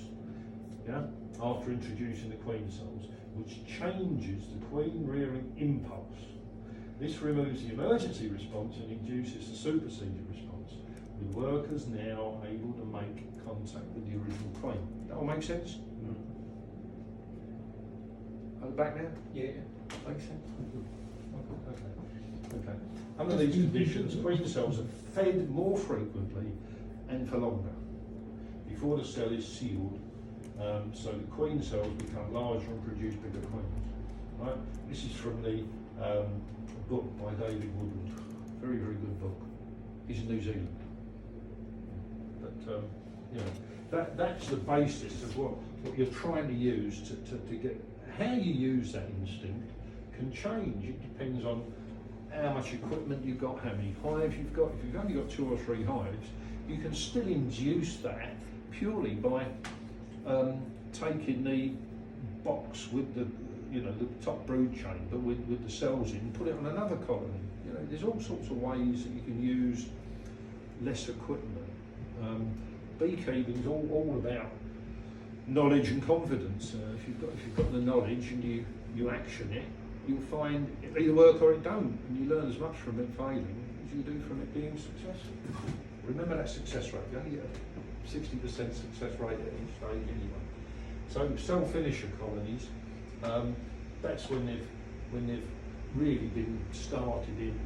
yeah, after introducing the queen cells, which changes the queen rearing impulse. This removes the emergency response and induces the supersedure response, with workers now able to make contact with the original queen. That all make sense? At the back now? Yeah. Makes sense? Okay. Under these conditions, queen cells are fed more frequently and for longer before the cell is sealed, so the queen cells become larger and produce bigger queens. Right? This is from the book by David Woodward. Very, very good book. He's in New Zealand. But you know, that's the basis of what you're trying to use to get. How you use that instinct can change. It depends on how much equipment you've got, how many hives you've got. If you've only got 2 or 3 hives, you can still induce that purely by taking the box with the top brood chamber with the cells in, put it on another colony. You know, there's all sorts of ways that you can use less equipment. Beekeeping is all about knowledge and confidence. If you've got the knowledge and you action it, you'll find it either work or it don't, and you learn as much from it failing as you do from it being successful. Remember that success rate. You only get a 60% success rate at each stage anyway. So cell-finisher colonies, that's when they've really been started in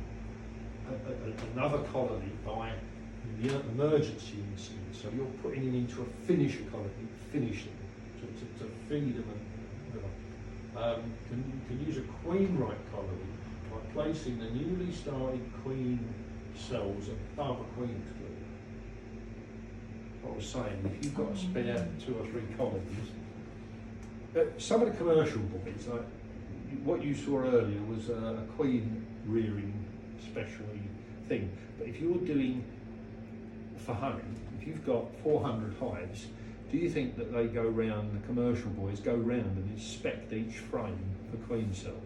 another colony by the emergency instinct. So you're putting it into a finisher colony, finish them, to feed them can use a queen-right colony by placing the newly started queen cells above a queen excluder. What I was saying, if you've got a spare 2 or 3 colonies, some of the commercial boys, like what you saw earlier was a queen rearing specialty thing. But if you're doing for honey, if you've got 400 hives, do you think that they go round, the commercial boys go round and inspect each frame for queen cells?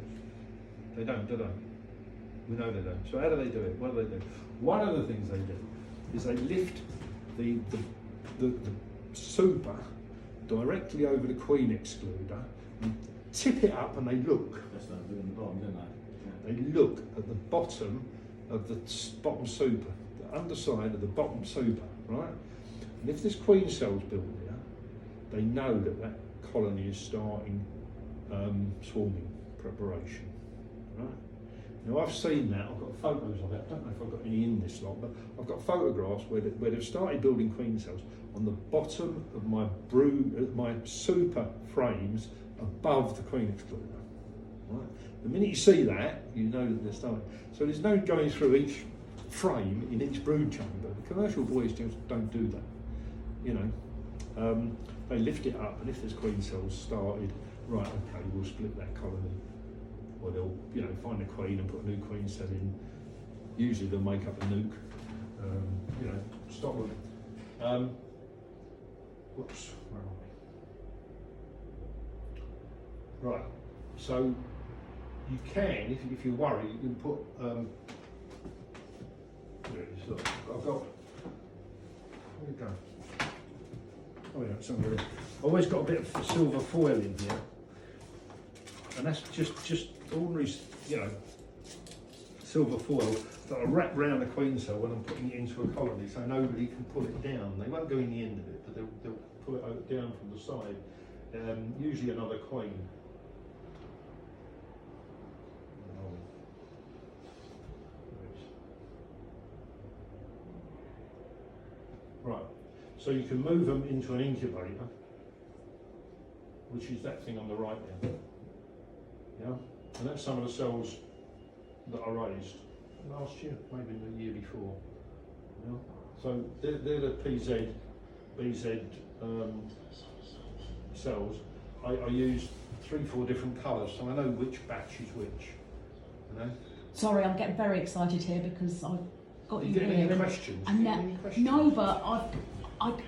They don't, do they? We know they don't. So how do they do it? What do they do? One of the things they do is they lift the super directly over the queen excluder and tip it up, and they look. That's what they do on the bottom, don't they? They look at the bottom of the bottom super, the underside of the bottom super, right? And if there's queen cells built there, they know that colony is starting swarming preparation, right? Now I've seen that, I've got photos of it, I don't know if I've got any in this lot, but I've got photographs where they've started building queen cells on the bottom of my super frames above the queen excluder, right? The minute you see that, you know that they're starting. So there's no going through each frame in each brood chamber. The commercial boys just don't do that, you know. They lift it up, and if there's queen cells started, right, okay, we'll split that colony. Or they'll, find a queen and put a new queen cell in. Usually they'll make up a nuke, stop them. Whoops, where are we? Right, so you can, if you worry, you can put, there it is, look, I've got, where'd it go? Oh yeah, somewhere. I've always got a bit of silver foil in here, and that's just ordinary, silver foil that I wrap round a queen cell when I'm putting it into a colony, so nobody can pull it down. They won't go in the end of it, but they'll pull it down from the side. Usually another queen. Right. So you can move them into an incubator, which is that thing on the right there. Yeah, and that's some of the cells that I raised last year, maybe the year before. Yeah. So they're the PZ, BZ cells, I use 3-4 different colours, so I know which batch is which. You know? Sorry, I'm getting very excited here because I've got you getting here. any and- questions? and Get now- any questions? no, but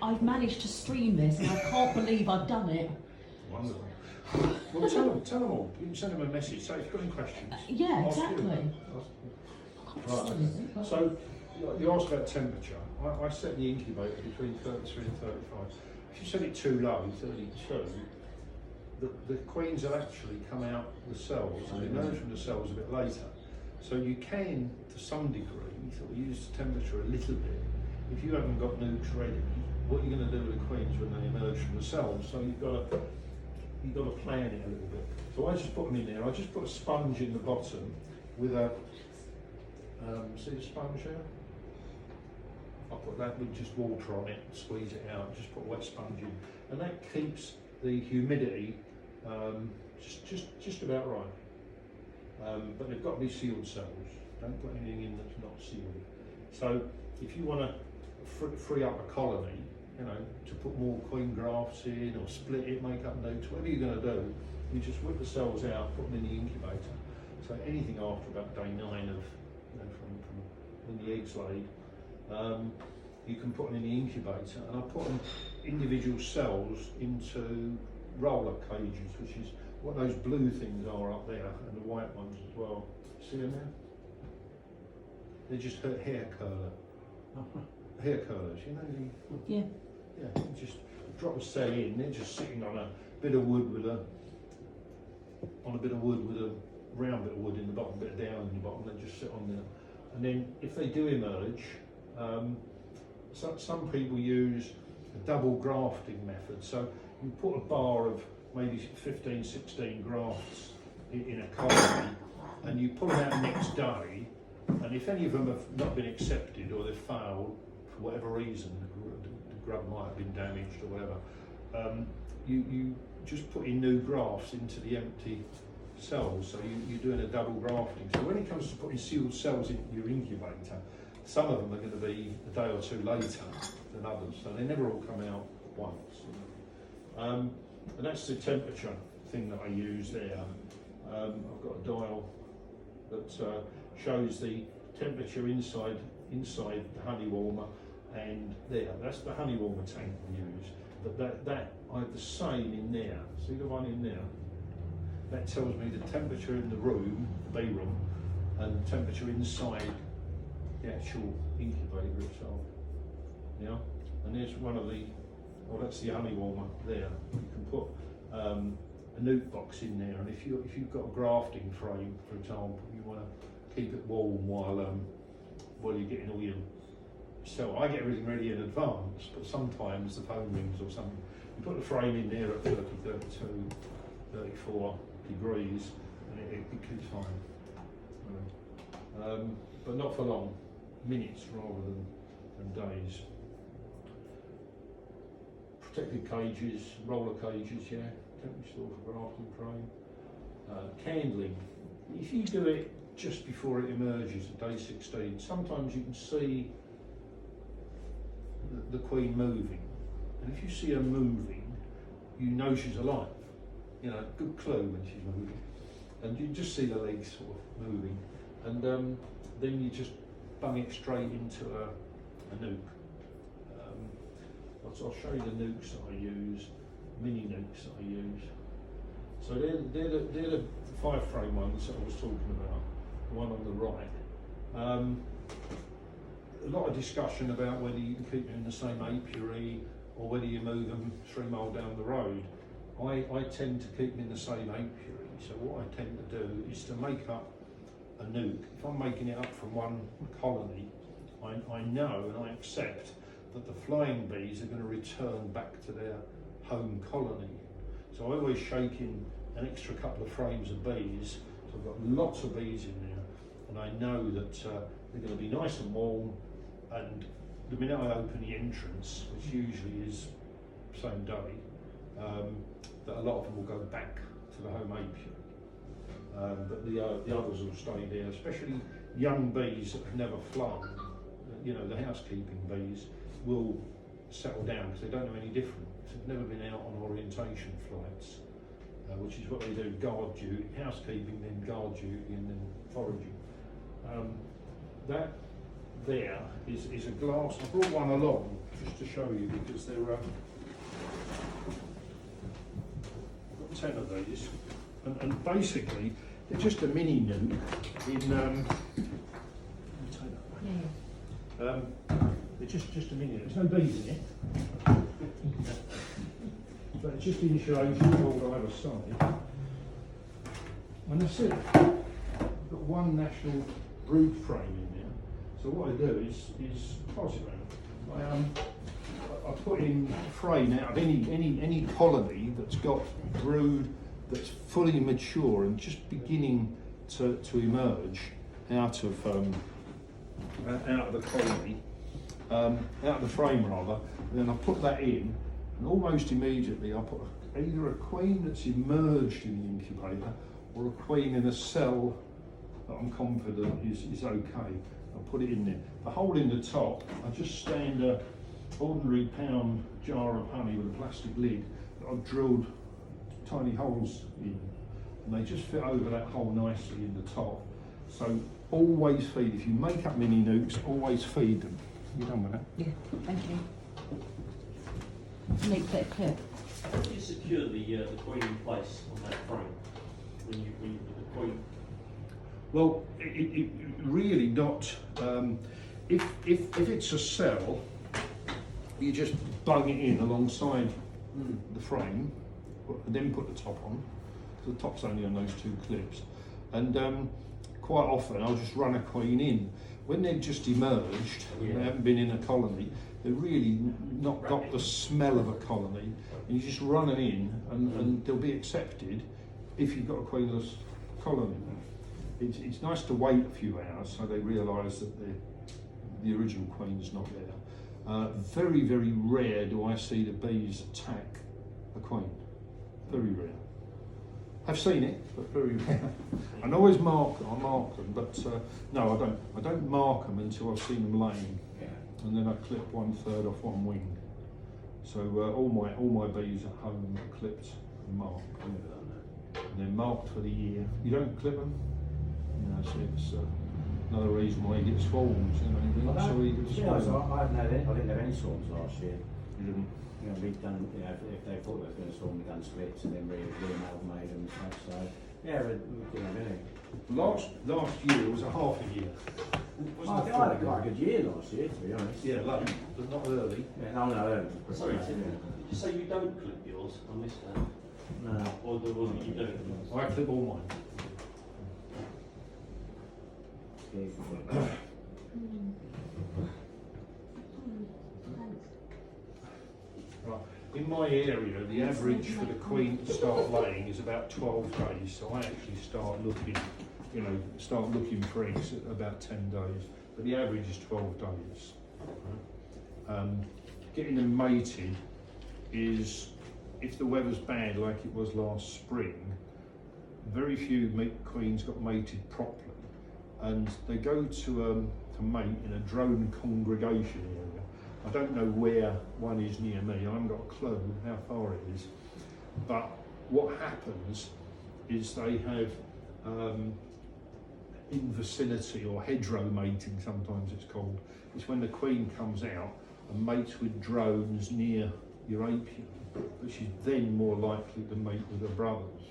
I've managed to stream this and I can't believe I've done it. Wonderful. Well, tell them all. You can send them a message. Say if you've got any questions. Yeah, ask you. exactly. Right. So you asked about temperature. I set the incubator between 33 and 35. If you set it too low, 32, the queens will actually come out the cells and emerge from the cells a bit later. So you can, to some degree, sort of use the temperature a little bit. If you haven't got nukes ready, what you're going to do with the queens when they emerge from the cells? So you've got to plan it a little bit. So I just put them in there. I just put a sponge in the bottom with a see the sponge there? I put that with just water on it, squeeze it out, just put a wet sponge in, and that keeps the humidity just about right. But they've got to be sealed cells. Don't put anything in that's not sealed. So if you want to free up a colony, you know, to put more queen grafts in or split it, make up nukes, whatever you're going to do, you just whip the cells out, put them in the incubator. So anything after about day 9 of, you know, from when the eggs laid, you can put them in the incubator, and I put them individual cells into roller cages, which is what those blue things are up there, and the white ones as well. See them there? They're just hair hair curlers, you know. Yeah. Yeah, you just drop a cell in. They're just sitting on a bit of wood with a round bit of wood in the bottom, bit of down in the bottom. They just sit on there, and then if they do emerge, some people use a double grafting method. So you put a bar of maybe 15, 16 grafts in a colony, and you pull them out next day. And if any of them have not been accepted or they've failed for whatever reason, the grub might have been damaged or whatever, you just put in new grafts into the empty cells. So you're doing a double grafting. So when it comes to putting sealed cells in your incubator, some of them are going to be a day or two later than others. So they never all come out at once. And that's the temperature thing that I use there. I've got a dial that shows the temperature inside the honey warmer, and that's the honey warmer tank we use. But that I have the same in there. See the one in there? That tells me the temperature in the room, the B room, and temperature inside the actual incubator itself. Yeah, and there's one of the, that's the honey warmer there. You can put a nuke box in there, and if you've got a grafting frame, for example, you want to keep it warm while you're getting all your cell. I get everything ready in advance, but sometimes the phone rings or something. You put the frame in there at 30, 32, 34 degrees, and it keeps fine. But not for long, minutes rather than days. Protected cages, roller cages, yeah, temperature store for grafting frame. Candling. If you do it just before it emerges at day 16, sometimes you can see the queen moving, and if you see her moving, you know she's alive. You know, good clue when she's moving, and you just see the legs sort of moving, and then you just bung it straight into a nuke. I'll show you the nukes that I use, mini nukes that I use. So they're the 5-frame ones that I was talking about, the one on the right. A lot of discussion about whether you can keep them in the same apiary or whether you move them 3 miles down the road. I tend to keep them in the same apiary. So what I tend to do is to make up a nuke. If I'm making it up from one colony, I know and I accept that the flying bees are going to return back to their home colony. So I always shake in an extra couple of frames of bees. So I've got lots of bees in there, and I know that they're going to be nice and warm, and the minute I open the entrance, which usually is same day, that a lot of them will go back to the home apiary. But the others will stay there, especially young bees that have never flown. You know, the housekeeping bees will settle down because they don't know any different. have never been out on orientation flights, which is what they do: guard duty, housekeeping, then guard duty, and then foraging. That there is a glass. I brought one along just to show you because they're. I've got 10 of these, and basically they're just a mini nuke in. Let me take that away. They're just a mini nuke. There's no bees in it. But it's just insulation all either side. And that's it. I've got one national brood frame in there. So what I do is pass it around. I put in a frame out of any colony that's got brood that's fully mature and just beginning to emerge out of the colony, out of the frame rather. And then I put that in, and almost immediately I put either a queen that's emerged in the incubator or a queen in a cell that I'm confident is okay. I'll put it in there. The hole in the top, I just stand a ordinary pound jar of honey with a plastic lid that I've drilled tiny holes in, and they just fit over that hole nicely in the top. So always feed. If you make up mini nukes, always feed them. You done with that? Yeah, thank you. Neat bit of clip. How do you secure the queen in place on that frame when you put the queen? Well, it really not. If it's a cell, you just bung it in alongside the frame, then put the top on. So the top's only on those 2 clips, and quite often I'll just run a queen in. When they've just emerged, and they haven't been in a colony, they've really not got the smell of a colony, and you just run them in, and they'll be accepted if you've got a queenless colony. It's nice to wait a few hours so they realise that the original queen's not there. Very, very rare do I see the bees attack a queen. Very rare. I've seen it, but very rare. I always mark them, but no, I don't. I don't mark them until I've seen them laying, and then I clip 1/3 off one wing. So all my bees at home are clipped and marked, and they're marked for the year. You don't clip them. So it's another reason why you get swarms. I didn't have any swarms last year. You didn't? We've done, if they thought they were going to swarm, we've done splits and then re-amalgamated and stuff. So yeah, we've done everything. Last year was a half a year. I had a quite good year last year, to be honest. Yeah, late, but not early. Yeah, no, early. Sorry, did you say you don't clip yours? I missed that. No. Or you do? I clip all mine. Right. In my area, the average for the queen to start laying is about 12 days. So I actually start looking for eggs at about 10 days. But the average is 12 days. Getting them mated is, if the weather's bad like it was last spring, very few queens got mated properly. And they go to mate in a drone congregation area. I don't know where one is near me. I haven't got a clue how far it is. But what happens is they have in vicinity, or hedgerow mating sometimes it's called. It's when the queen comes out and mates with drones near your apiary, but she's then more likely to mate with her brothers,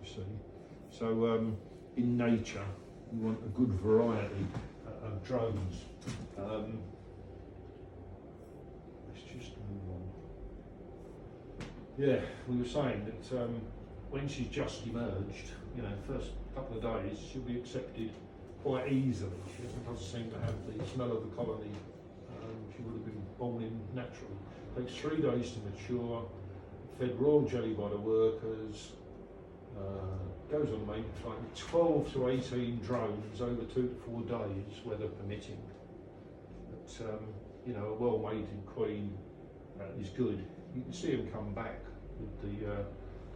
you see. So in nature, you want a good variety of drones. Let's just move on. Yeah, we were saying that when she's just emerged, first couple of days, she'll be accepted quite easily. She doesn't seem to have the smell of the colony. She would have been born in naturally. It takes 3 days to mature, fed raw jelly by the workers, goes on mating flight with 12 to 18 drones over 2 to 4 days, weather permitting. But a well-mated queen is good. You can see them come back with the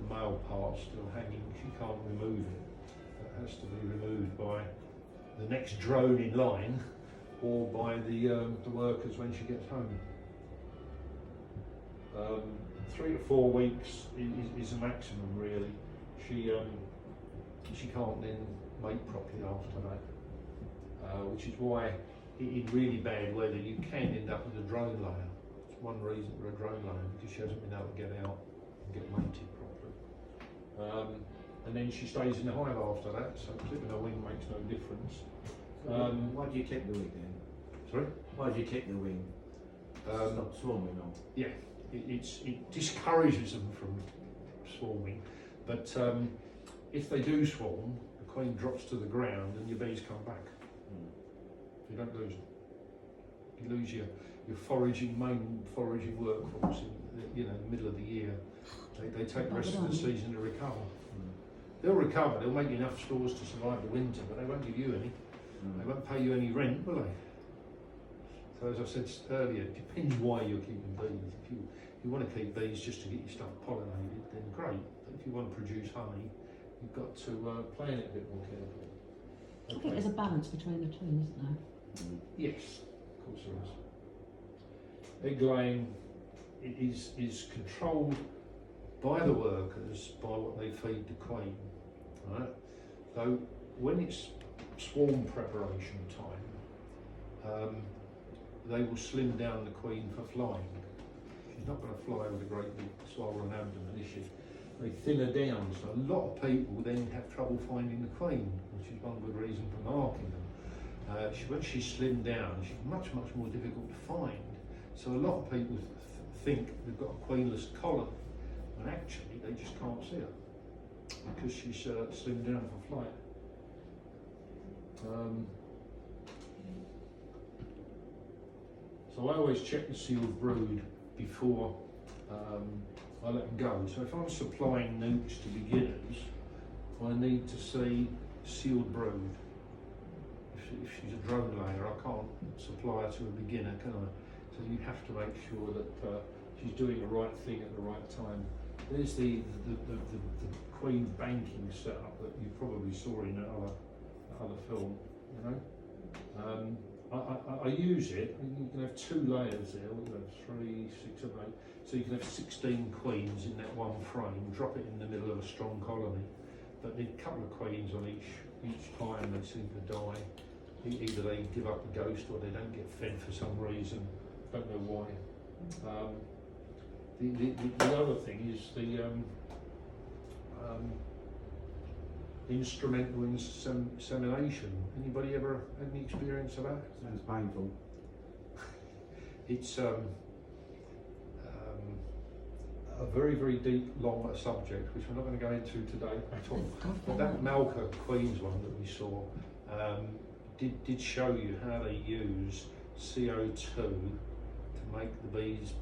male part still hanging. She can't remove it. That has to be removed by the next drone in line, or by the workers when she gets home. 3 to 4 weeks is a maximum really. She can't then mate properly after that, which is why in really bad weather you can end up with a drone layer. It's one reason for a drone layer, because she hasn't been able to get out and get mated properly. And then she stays in the hive after that, so clipping her wing makes no difference. Why do you clip the wing then? Sorry? Why do you clip the wing? Stop swarming on. Yeah, it discourages them from swarming, but if they do swarm, the queen drops to the ground and your bees come back. You don't lose them. You lose your main foraging workforce in the middle of the year. They take the rest of the season to recover. They'll recover, they'll make enough stores to survive the winter, but they won't give you any. They won't pay you any rent, will they? So as I said earlier, it depends why you're keeping bees. If you want to keep bees just to get your stuff pollinated, then great. But if you want to produce honey, you've got to plan it a bit more carefully. I think there's a balance between the two, isn't there? Yes, of course there is. Egg laying is controlled by the workers by what they feed the queen. Right? So when it's swarm preparation time, they will slim down the queen for flying. She's not going to fly with a great big swollen abdomen, is she? They thin her down, so a lot of people then have trouble finding the queen, which is one good reason for marking them. When she's slimmed down, she's much more difficult to find. So a lot of people think they've got a queenless colony, when actually they just can't see her because she's slimmed down for flight. So I always check the sealed brood before I let them go. So if I'm supplying nukes to beginners, I need to see sealed brood. If she's a drone layer, I can't supply her to a beginner, can I? So you have to make sure that she's doing the right thing at the right time. There's the queen banking setup that you probably saw in that other film, you know. I use it. You can have 2 layers there. You have 3, 6, and 8. So you can have 16 queens in that one frame. Drop it in the middle of a strong colony, but need a couple of queens on each time. They seem to die. Either they give up the ghost or they don't get fed for some reason. Don't know why. The other thing is the instrumental insemination. Anybody ever had any experience of that? Sounds painful. It's a very deep, long subject, which we're not going to go into today at all. But that Malka Queens one that we saw did show you how they use CO2 to make the bees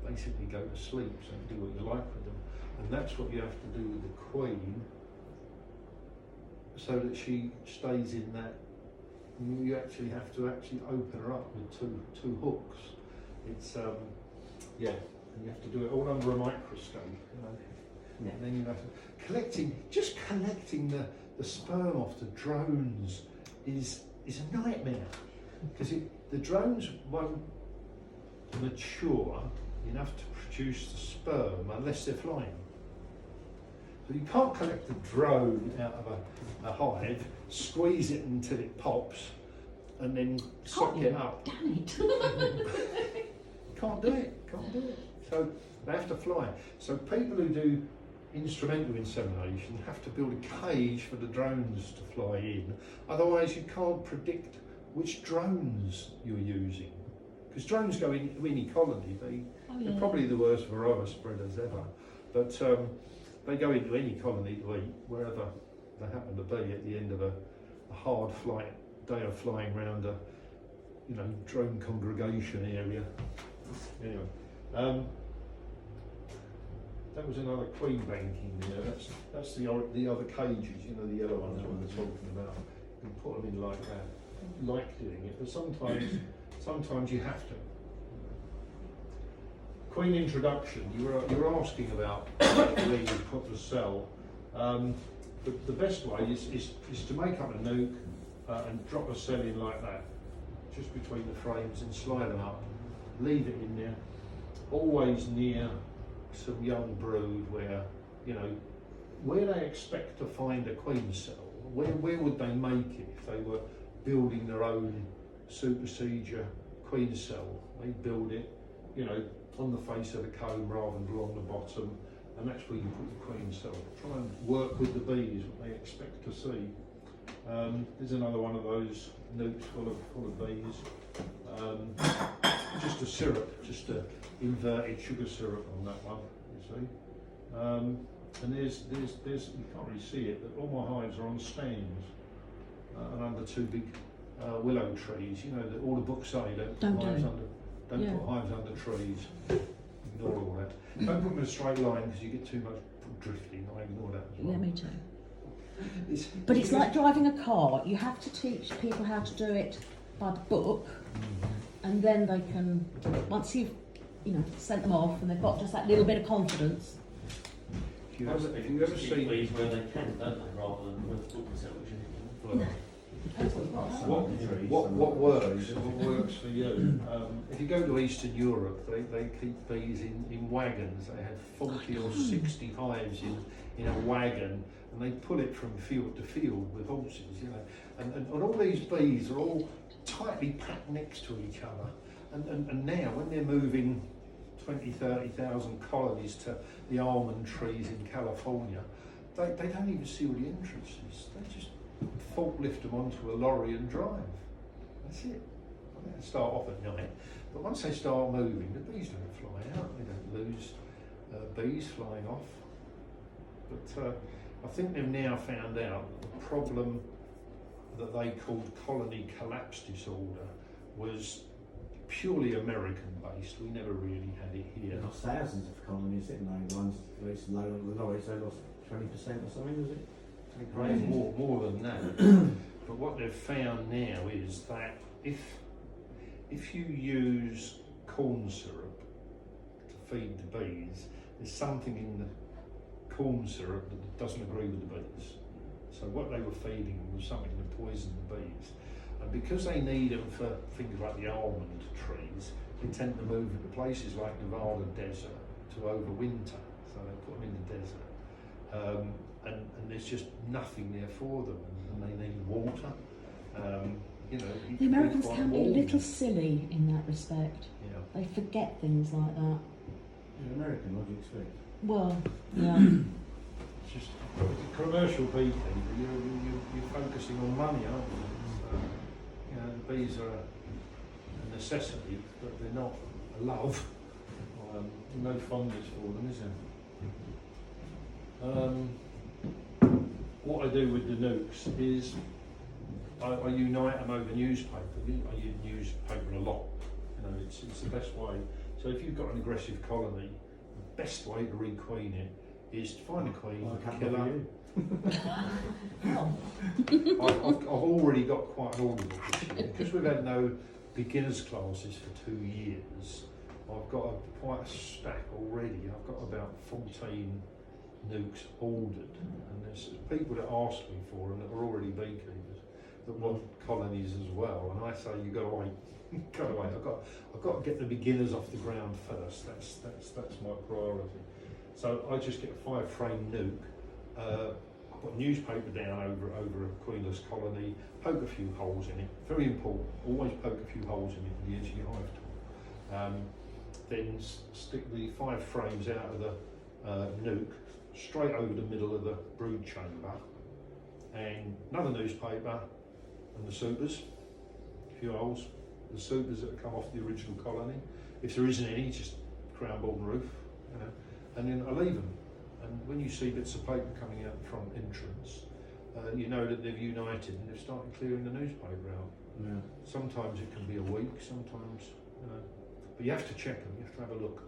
basically go to sleep, so you can do what you like with them. And that's what you have to do with the queen, so that she stays in that. You actually have to open her up with two hooks. It's yeah, and you have to do it all under a microscope, you know. Yeah. And then you have to collecting the sperm off the drones is a nightmare, because the drones won't mature enough to produce the sperm unless they're flying. So you can't collect the drone out of a hive, squeeze it until it pops, and then suck it up. Damn it! Can't do it. So they have to fly. So people who do instrumental insemination have to build a cage for the drones to fly in. Otherwise, you can't predict which drones you're using. Because drones go in any colony. They're probably the worst varroa spreaders ever. But they go into any colony to eat, wherever they happen to be at the end of a hard flight, day of flying around a drone congregation area. Anyway, that was another queen banking there. That's the other cages, the yellow ones we were talking about. You can put them in like that. Like doing it, but sometimes you have to. Queen introduction. You were asking about where you put the cell. The best way is to make up a nuke and drop a cell in like that, just between the frames, and slide them up. Leave it in there. always near some young brood where, you know, where they expect to find a queen cell. Where would they make it if they were building their own supersedure queen cell? They build it, you know, on the face of the comb rather than along the bottom, and that's where you put the queen cell. Try and work with the bees, what they expect to see. There's another one of those nukes full of bees. Just a syrup, just a inverted sugar syrup on that one, you see. And there's you can't really see it, but all my hives are on stands and under two big willow trees. You know that all the books say don't put hives under trees. Ignore all that. Don't put them in a straight line because you get too much drifting. I ignore that as well. Yeah, me too. But it's like driving a car. You have to teach people how to do it by the book, and then they can, once you've, you know, sent them off and they've got just that little bit of confidence. If you ever see bees where they can, don't they, rather than with the book itself, which is what works for you. If you go to Eastern Europe, they keep bees in wagons. They have 40 or 60 hives in a wagon, and they pull it from field to field with horses, you know. And all these bees are all tightly packed next to each other. And now, when they're moving 20, 30,000 colonies to the almond trees in California, they don't even see where the entrance is. They just forklift them onto a lorry and drive. That's it. They start off at night, but once they start moving, the bees don't fly out. They don't lose bees flying off. But I think they've now found out that the problem that they called colony collapse disorder was purely American based. We never really had it here. They lost thousands of colonies, didn't they? Ones released low on the lorries, they lost 20% or something, was it? Crazy. More than that. But what they've found now is that if you use corn syrup to feed the bees, there's something in the corn syrup that doesn't agree with the bees. So what they were feeding them was something that poisoned the bees. And because they need them for things like the almond trees, they tend to move into places like Nevada desert to overwinter. So they put them in the desert. And there's just nothing there for them, and they need water. You know, The Americans can be a little silly in that respect. Yeah. They forget things like that. You're American, what do you expect? Well, yeah. It's just commercial beekeeping. You're focusing on money, aren't you? You know, the bees are a necessity, but they're not a love. No fondness for them, is there? What I do with the nukes is I unite them over newspaper. I use newspaper a lot. You know, it's the best way. So if you've got an aggressive colony, the best way to requeen it is to find a queen, kill her. I've already got quite an order book this year. Because we've had no beginners classes for 2 years. I've got quite a stack already. I've got about 14 nukes ordered, and there's people that ask me for them that are already beekeepers that want colonies as well. And I say you've got to wait, got to wait. I've got to get the beginners off the ground first. That's my priority. So I just get a 5-frame nuke. I put newspaper down over a queenless colony. Poke a few holes in it. Very important. Always poke a few holes in it with the edge of your hive tool. Then stick the 5 frames out of the nuke straight over the middle of the brood chamber, and another newspaper and the supers, a few holes, the supers that have come off the original colony. If there isn't any, just crown board and roof, you know, and then I leave them. And when you see bits of paper coming out the front entrance, you know that they've united and they've started clearing the newspaper out. Yeah. Sometimes it can be a week, sometimes, you know, but you have to check them, you have to have a look.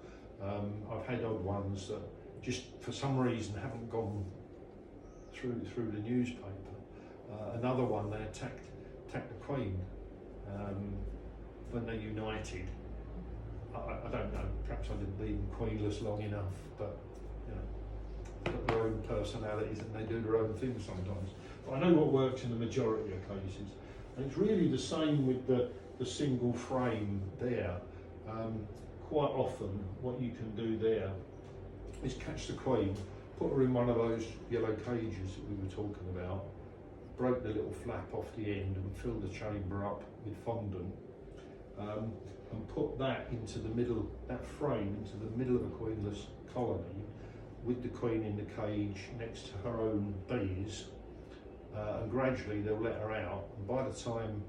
I've had odd ones that just for some reason haven't gone through the newspaper. Another one, they attacked the queen when they united. I don't know, perhaps I didn't leave them queenless long enough, but you know, they've got their own personalities and they do their own things sometimes. But I know what works in the majority of cases, and it's really the same with the single frame there. quite often what you can do there is catch the queen, put her in one of those yellow cages that we were talking about, break the little flap off the end and fill the chamber up with fondant, and put that into the middle, that frame into the middle of a queenless colony with the queen in the cage next to her own bees, and gradually they'll let her out, and by the time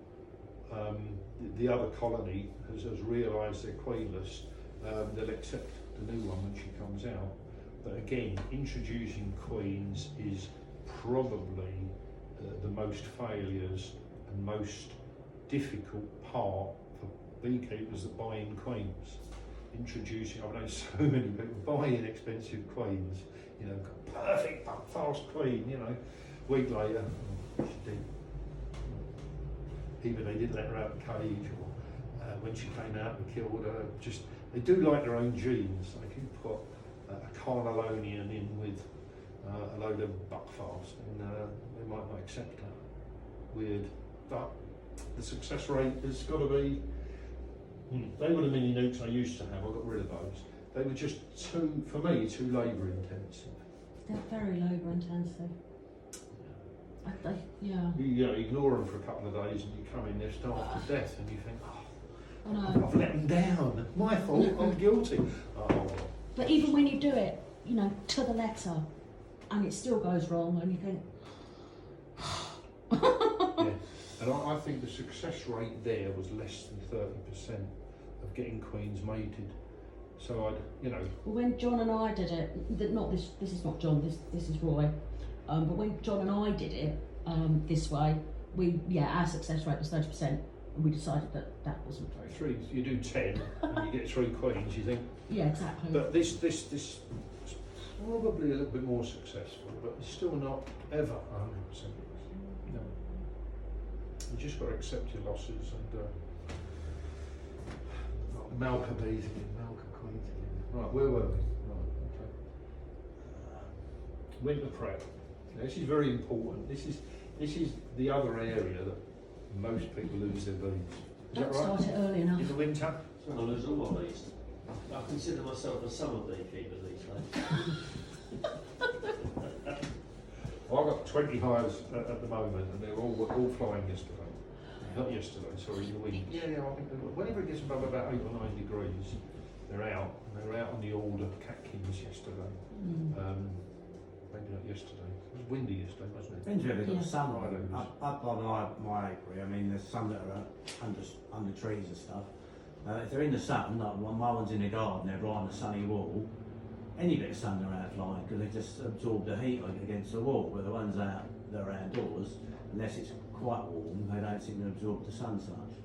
the other colony has realised they're queenless, they'll accept the new one when she comes out. But again, introducing queens is probably the most failures and most difficult part for beekeepers that buy in queens. Introducing, I've known so many people buy in expensive queens, you know, perfect fast queen, you know, week later, she did. Either they didn't let her out of the cage, or when she came out we killed her. Just, they do like their own genes. Like if you put a Carnarvonian in with a load of buckfast, and they might not accept that. Weird. But the success rate has got to be, they were the mini nukes I used to have, I got rid of those. They were just too, for me, too labour intensive. They're very labour intensive. Yeah. You ignore them for a couple of days and you come in, they're starved to death, and you think, I know. I've let them down, my fault, I'm guilty. Oh. But even when you do it, you know, to the letter, and it still goes wrong, and you think, Yeah, and I think the success rate there was less than 30% of getting queens mated. So I'd, you know. well, when John and I did it, not this is not John, this is Roy, but when John and I did it this way, our success rate was 30%, and we decided that wasn't very good. You do 10 and you get 3 queens, you think. Yeah, exactly. But this is probably a little bit more successful, but it's still not ever 100%. No. You just got to accept your losses and Malca bees again, Malca queens again. Right, where were we? Right, okay. Winter prep. Now, this is very important. This is the other area that most people lose their bees. Is Don't that right? start it early enough. In the winter? I lose all my bees. I consider myself a summer beekeeper these days. Well, I've got 20 hives at the moment, and they're all flying yesterday. Not yesterday, sorry, the week. Yeah, I think whenever it gets above about 8 or 9 degrees, they're out. And they were out on the order catkins yesterday. Maybe not yesterday. It was windy yesterday, wasn't it? Depends where they've got Yeah. sun Right, it was. up on my apiary. I mean, there's some that are under trees and stuff. If they're in the sun, like my one's in the garden, they're right on the sunny wall. Any bit of sun they're out flying because they just absorb the heat against the wall. But the ones out that are outdoors, unless it's quite warm, they don't seem to absorb the sun so much.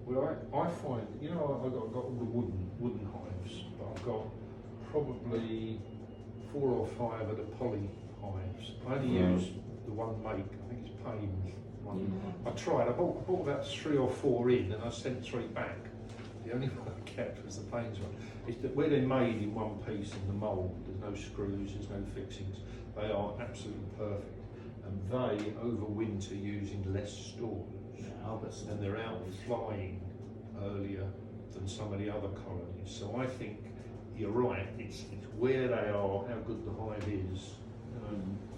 Well, I find, you know, I've got all the wooden hives, but I've got probably 4 or 5 of the poly hives. I only use the one make, I think it's Payne's one. Yeah. I tried, I bought about 3 or 4 in and I sent 3 back. The only one I kept was the Payne's one. It's that where they're made in one piece in the mould, there's no screws, there's no fixings, they are absolutely perfect. And they overwinter using less stores. And they're out flying earlier than some of the other colonies. So I think you're right, it's where they are, how good the hive is.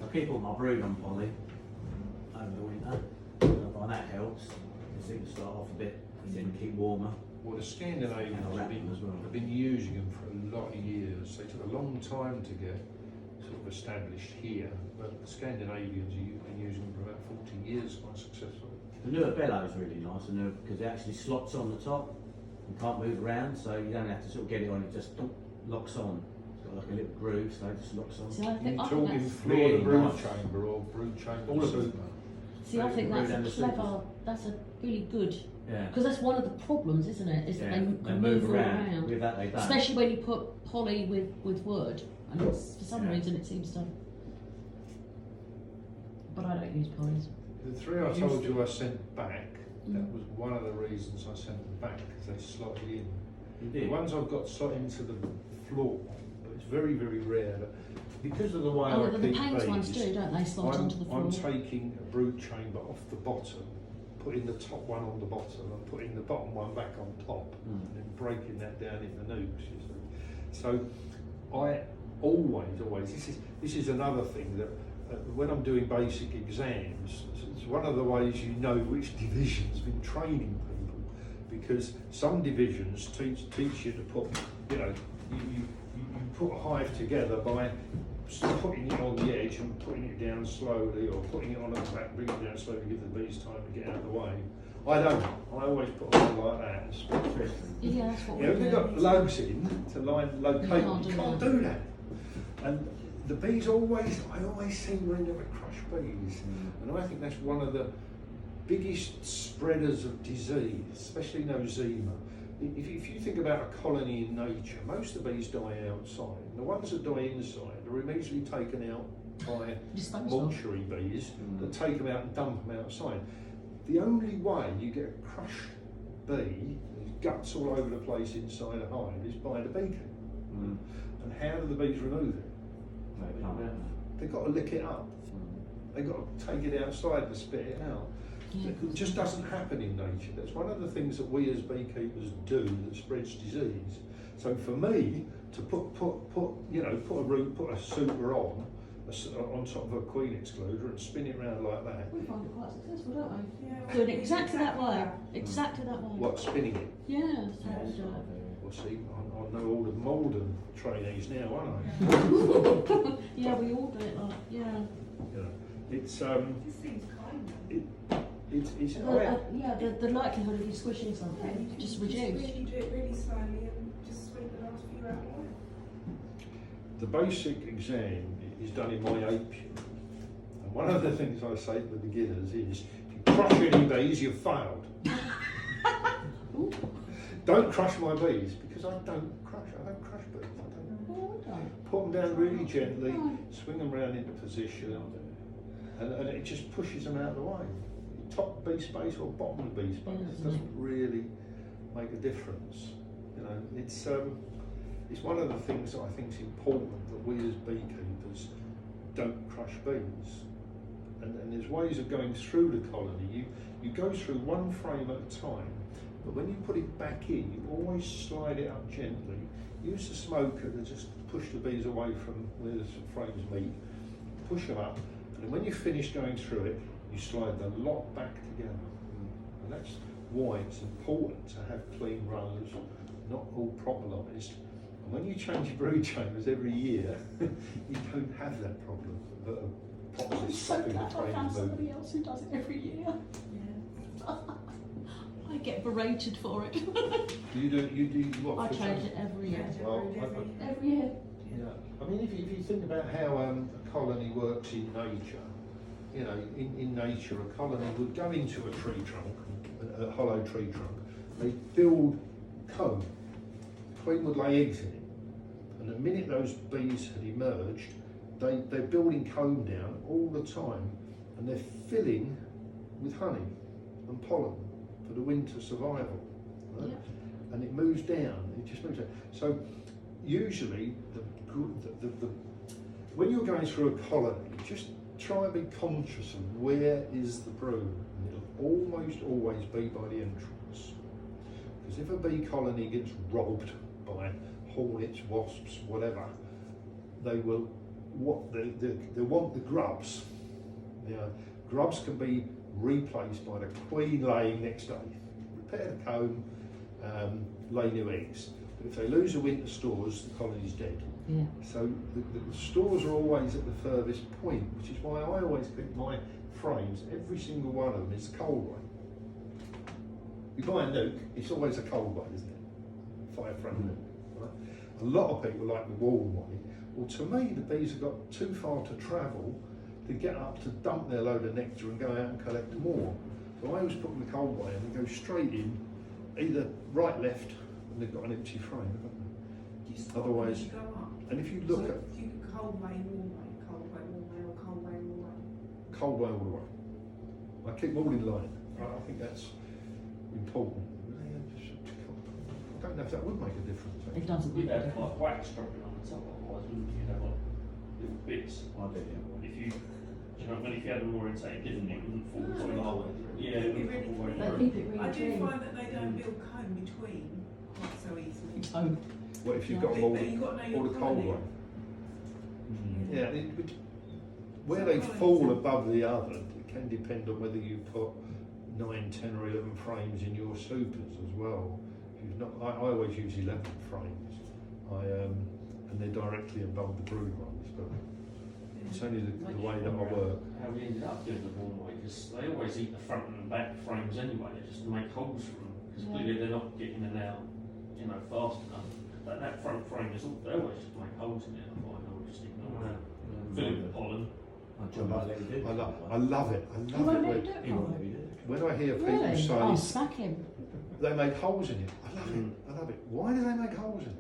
I keep all my brood on poly over the winter, and that helps. They seem to start off a bit, they seem to keep warmer. Well, the Scandinavians have been using them for a lot of years. They took a long time to get sort of established here, but the Scandinavians have been using them for about 40 years quite successfully. The Lure Bellow is really nice, because it actually slots on the top and can't move around, so you don't have to sort of get it on, it just locks on. It's got like a little groove, so it just locks on. See, I think You're talking that's Florida really brood nice. chamber or brood chamber All of them. super. See, I think Brood and that's the a clever. That's a really good. Yeah. Because that's one of the problems, isn't it? Is that they can move around. With that they don't. Especially when you put poly with wood, and it's, for some Yeah. reason it seems to. But I don't use polys. The 3 I told you I sent back, that was one of the reasons I sent them back, because they slotted in. You The did. ones I've got slot into the floor, but it's very, very rare. But because of the way Oh, I the keep paint ones bees, do, don't they? Slot onto the floor. I'm taking a brood chamber off the bottom, putting the top one on the bottom and putting the bottom one back on top, and then breaking that down into nukes. You see. So I always this is another thing that when I'm doing basic exams, it's one of the ways you know which division's been training people, because some divisions teach you to put, you know, you put a hive together by putting it on the edge and putting it down slowly, or putting it on the back, bring it down slowly, give the bees time to get out of the way. I don't. I always put them like that. Yeah, that's what You know, if we you've do. got lugs in to locate, you can't do that. And the bees I always see we end up with crushed bees. And I think that's one of the biggest spreaders of disease, especially nosema. If you think about a colony in nature, most of the bees die outside. The ones that die inside are immediately taken out by mortuary bees that take them out and dump them outside. The only way you get a crushed bee, with guts all over the place inside a hive, is by the beekeeper. And how do the bees remove it? They've got to lick it up. They've got to take it outside to spit it out. Yeah. It just doesn't happen in nature. That's one of the things that we as beekeepers do that spreads disease. So for me to put a super on top of a queen excluder and spin it around like that. We find it quite successful, don't we? Yeah, Doing it exactly that way. Exactly that way. What, spinning it? Yeah, that's how we do it. Well, see, I know all the Malden trainees now, aren't I? Yeah, we all do it like, yeah. You know, it's This seems kind of. it's Yeah, the likelihood of you squishing something just reduced. Really do it really slowly and just sweep the last few out. the basic exam is done in my apiary. And one of the things I say to the beginners is, if you crush any bees, you've failed. Don't crush my bees, because I don't crush bees. I don't. Put them down really gently, swing them round into position, and it just pushes them out of the way. Top bee space or bottom of bee space, it doesn't really make a difference. You know, it's one of the things that I think is important, that we as beekeepers don't crush bees. And there's ways of going through the colony. You go through one frame at a time, but when you put it back in, you always slide it up gently. Use the smoker to just push the bees away from where the frames meet, push them up, and then when you finish going through it, you slide the lot back together. And that's why it's important to have clean rows, not all properlised. And when you change your brood chambers every year, you don't have that problem. I'm so glad I found somebody else who does it every year. Yeah. I get berated for it. You do what? I change it every year. Well, Every year. yeah. I mean, if you think about how a colony works in nature, you know, in nature, a colony would go into a tree trunk, a hollow tree trunk. They build comb. The queen would lay eggs in it, and the minute those bees had emerged, they're building comb down all the time, and they're filling with honey and pollen for the winter survival. Right? Yeah. And it moves down. It just moves down. So usually, when you're going through a colony, just try and be conscious of where is the brood. And it'll almost always be by the entrance. Because if a bee colony gets robbed by hornets, wasps, whatever, they will they want the grubs. Now, grubs can be replaced by the queen laying next day. Repair the comb, lay new eggs. But if they lose the winter stores, the colony's dead. Yeah. So the stores are always at the furthest point, which is why I always pick my frames, every single one of them is the cold way. You buy a nuke, it's always a cold way, isn't it? 5 frame nuke. Right? A lot of people like the warm way. Well, to me, the bees have got too far to travel to get up to dump their load of nectar and go out and collect more. So I always put them the cold way, and they go straight in, either right, left, and they've got an empty frame, haven't they? Otherwise, You go up. and if you look So at you can cold way, warm way, cold way, warm way, or cold way, warm way. cold way all the way, I keep them all in line. I think that's important. I don't know if that would make a difference. It doesn't You'd make a have difference. like wax dropping on the top, otherwise wouldn't you have like little bits. I do, yeah. If you Do you know what I mean? If you had them orientated differently, it wouldn't fall No. between the hole. Yeah, it It'd be wouldn't really fall They very keep it really I do clean. find that they don't build comb between quite so easily. Oh, What if you've Yeah. got them all, But you've got to know all your the cold quality. one? Yeah. Yeah, where they fall above the other, it can depend on whether you put 9, 10 or 11 frames in your supers as well. If you've not, I always use 11 frames, and they're directly above the brood ones, but it's only the way that I work. How we ended up doing the warm way, because they always eat the front and back frames anyway, they just make holes for them, because Yeah. clearly they're not getting in and out, you know, fast enough. But that front frame is all, they always just make holes in it, I find, I'll just ignore that. Fill it with pollen. I love it. I love it. I you love won't it let him do it, He Carl? won't let me do it. when I hear people Really? say Oh, smack him. they make holes in it. I love it. I love it. Why do they make holes in it?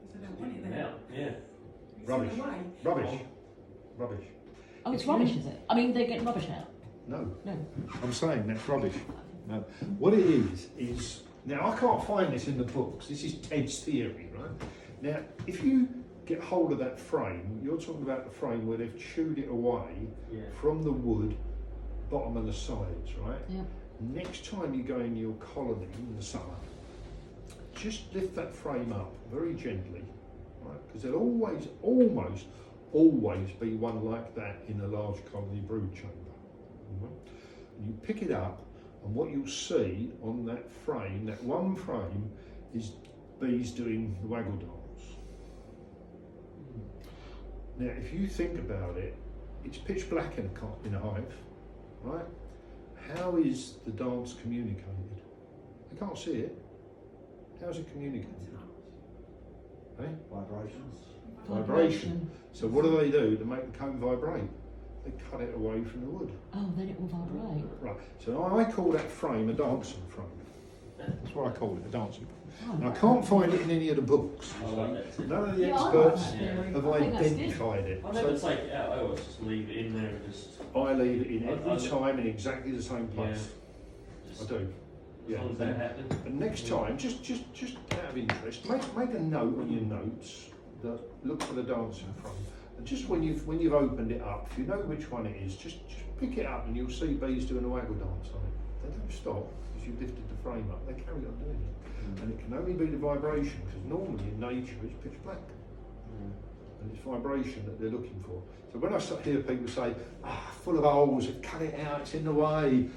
Because they don't want it there. Yeah, yeah. It's Rubbish. in the way. Rubbish. Rubbish. Oh, it's rubbish, is it? I mean, they get rubbish out. No. No. I'm saying that's rubbish. No. What it is now I can't find this in the books. This is Ted's theory, right? Now, if you get hold of that frame, you're talking about the frame where they've chewed it away Yeah. from the wood, bottom and the sides, right? Yeah. Next time you go in your colony in the summer, just lift that frame up very gently, right? Because there'll always, almost always be one like that in a large colony brood chamber. Right? And you pick it up, and what you'll see on that frame, that one frame, is bees doing the waggle dance. Now, if you think about it, it's pitch black in a hive, right? How is the dance communicated? They can't see it. How's it communicated? Eh? Vibrations. Vibration. So what do to make the comb vibrate? They cut it away from the wood. Oh, then it will vibrate. Right. So I call that frame a dancing frame. That's what I call it, a dancing frame. Oh, And I can't find it in any of the books. I like that too. None of the Yeah, I like experts that theory. have I think that's good. identified it. I never take it out, I always just leave it in there and just, I leave it in every I- time in exactly the same place. I just do. as Yeah. long as that happens. And next time, just out of interest, make a note on your notes that look for the dancing frame. And just when you've opened it up, if you know which one it is, just pick it up and you'll see bees doing a waggle dance on it. They don't stop because you've lifted the frame up. They carry on doing it. And it can only be the vibration, because normally in nature it's pitch black. And it's vibration that they're looking for. So when I hear people say, full of holes, cut it out, it's in the way.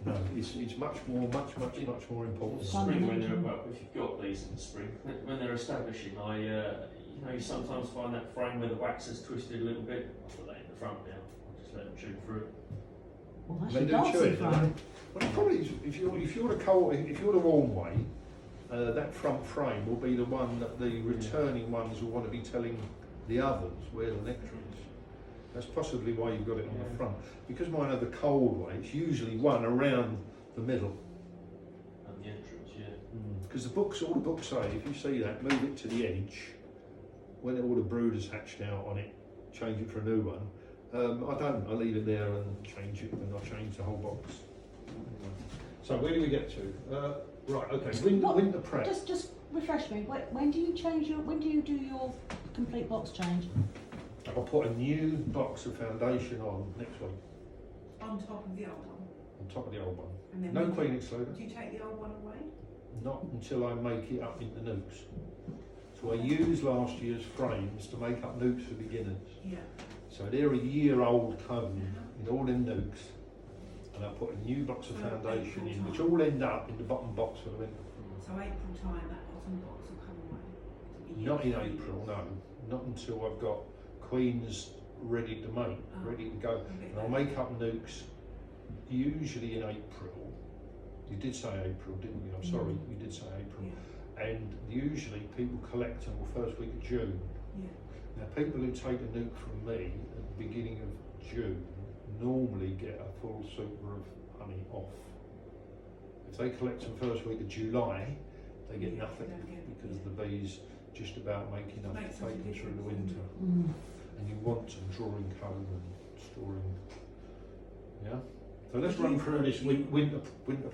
No, it's much more important. Spring, when they're, well, if you've got bees in the spring, when they're establishing, you sometimes find that frame where the wax is twisted a little bit. I put that in the front now. I just let them chew through it. Well, that's They your do chew dancing it, don't frame. Well, it probably is, if you're the warm way, that front frame will be the one that the returning ones will want to be telling the others where the nectar is. That's possibly why you've got it on the front. Because mine are the cold way, it's usually one around the middle. And the entrance, yeah. Because all the books say, if you see that, move it to the edge. When all the brood is hatched out on it, change it for a new one. I don't. I leave it there and change it, and I change the whole box. So where do we get to? Right. Okay. What- Winter prep. Just refresh me. When do you change your? When do you do your complete box change? I'll put a new box of foundation on next week, On top of the old one. on top of the old one. And then No when queen excluder. do you take the old one away? Not until I make it up into nukes. So I used last year's frames to make up nukes for beginners. Yeah. So they're a year-old cone in all them nukes, and I put a new box of foundation in, which all end up in the bottom box for the winter. So April time, that bottom box will come away. It'll Not be in year April, three. no. Not until I've got queens ready to mate, Oh. ready to go. A bit And I'll later. make up nukes usually in April. You did say April, didn't you? I'm sorry, you did say April. Yeah. And usually people collect them the first week of June. Yeah. Now, people who take a nuke from me at the beginning of June normally get a full super of honey off. If they collect them first week of July, they get Yeah, nothing they don't get it, because yeah. the bees just about make enough Makes to such a take them through the difference, winter. Mm. And you want them drawing comb and storing. Yeah? So let's run through this winter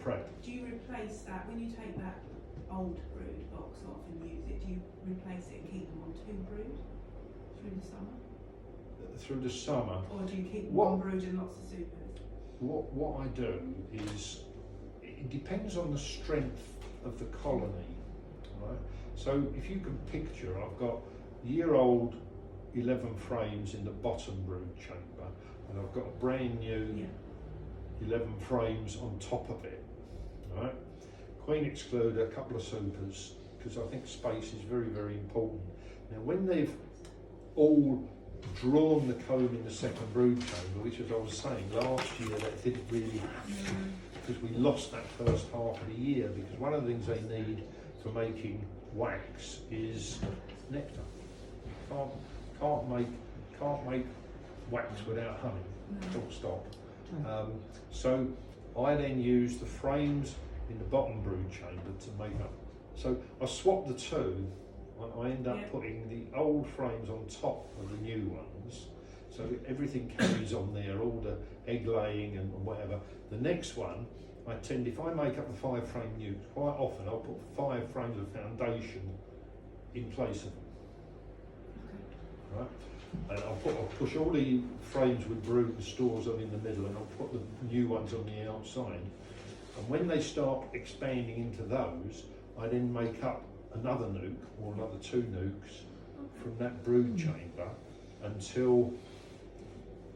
prep. Do you replace that, when you take that old brood box off and use it, do you replace it and keep them on two brood through the summer? through the summer. Or do you keep What- one brood and lots of supers? What I do is, it depends on the strength of the colony, right? So if you can picture, I've got year-old 11 frames in the bottom brood chamber, and I've got a brand new Yeah. 11 frames on top of it, right? Queen excluder, a couple of supers, because I think space is very, very important. Now when they've all drawn the comb in the second brood chamber, which as I was saying, last year that didn't really happen, because we lost that first half of the year, because one of the things they need for making wax is nectar. Can't make wax without honey, full stop. So I then use the frames in the bottom brood chamber to make up. So I swap the two. I end up Yeah. putting the old frames on top of the new ones, so everything carries on there, all the egg laying and whatever. The next one, if I make up the 5 frame nukes, quite often I'll put 5 frames of foundation in place of them. Right? And I'll push all the frames with brood and stores on in the middle, and I'll put the new ones on the outside. And when they start expanding into those, I then make up another nuke or another 2 nukes from that brood chamber until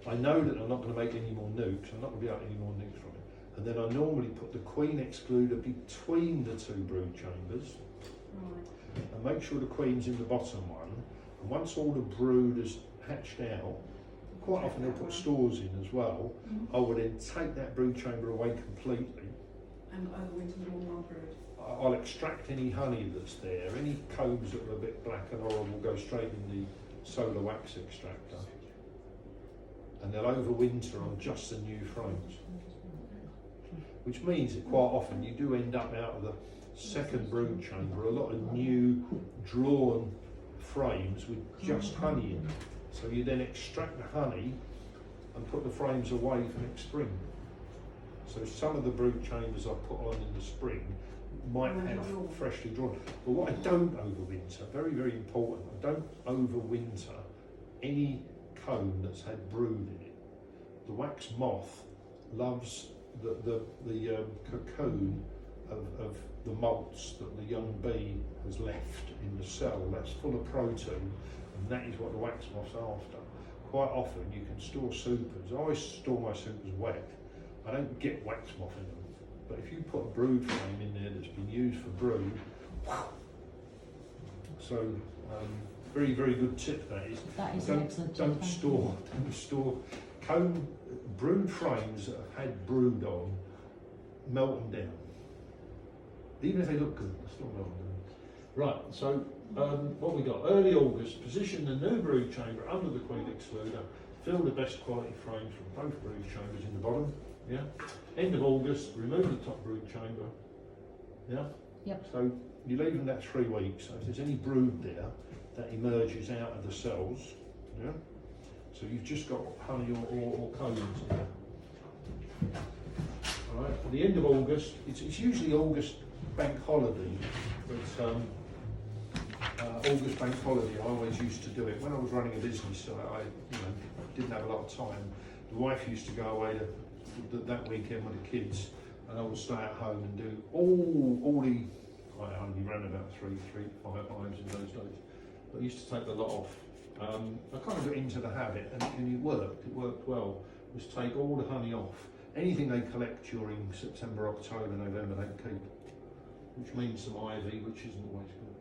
I know that I'm not going to make any more nukes. I'm not going to be able to get any more nukes from it. And then I normally put the queen excluder between the 2 brood chambers Right. and make sure the queen's in the bottom one. And once all the brood is hatched out, quite often they'll put stores in as well, I will then take that brood chamber away completely. And overwinter them all one brood. I'll extract any honey that's there, any combs that are a bit black and oral will go straight in the solar wax extractor. And they'll overwinter on just the new frames. Which means that quite often you do end up out of the second brood chamber a lot of new drawn frames with just honey in them. So you then extract the honey and put the frames away for next spring. So some of the brood chambers I put on in the spring might have freshly drawn. But what I don't overwinter, very, very important, I don't overwinter any comb that's had brood in it. The wax moth loves the cocoon of the molts that the young bee has left in the cell. That's full of protein, and that is what the wax moth's after. Quite often you can store supers. I always store my supers wet. I don't get wax moth in them. But if you put a brood frame in there that's been used for brood, so very, very good tip that is. That is an excellent tip. Don't store comb brood frames that have had brood on, melt them down. Even if they look good, still melt them down. Right, so what we got? Early August, position the new brood chamber under the queen excluder, fill the best quality frames from both brood chambers in the bottom. Yeah. End of August, remove the top brood chamber. Yeah. Yep. So you leave them that 3 weeks. So if there's any brood there, that emerges out of the cells. Yeah. So you've just got honey or combs here. All right. At the end of August, it's usually August bank holiday, but August bank holiday, I always used to do it when I was running a business. I didn't have a lot of time. The wife used to go away that weekend with the kids, and I would stay at home and do all the. I only ran about 5 hives in those days, but I used to take the lot off. I kind of got into the habit, and it worked. It worked well. Was take all the honey off. Anything they collect during September, October, November, they keep, which means some ivy, which isn't always good.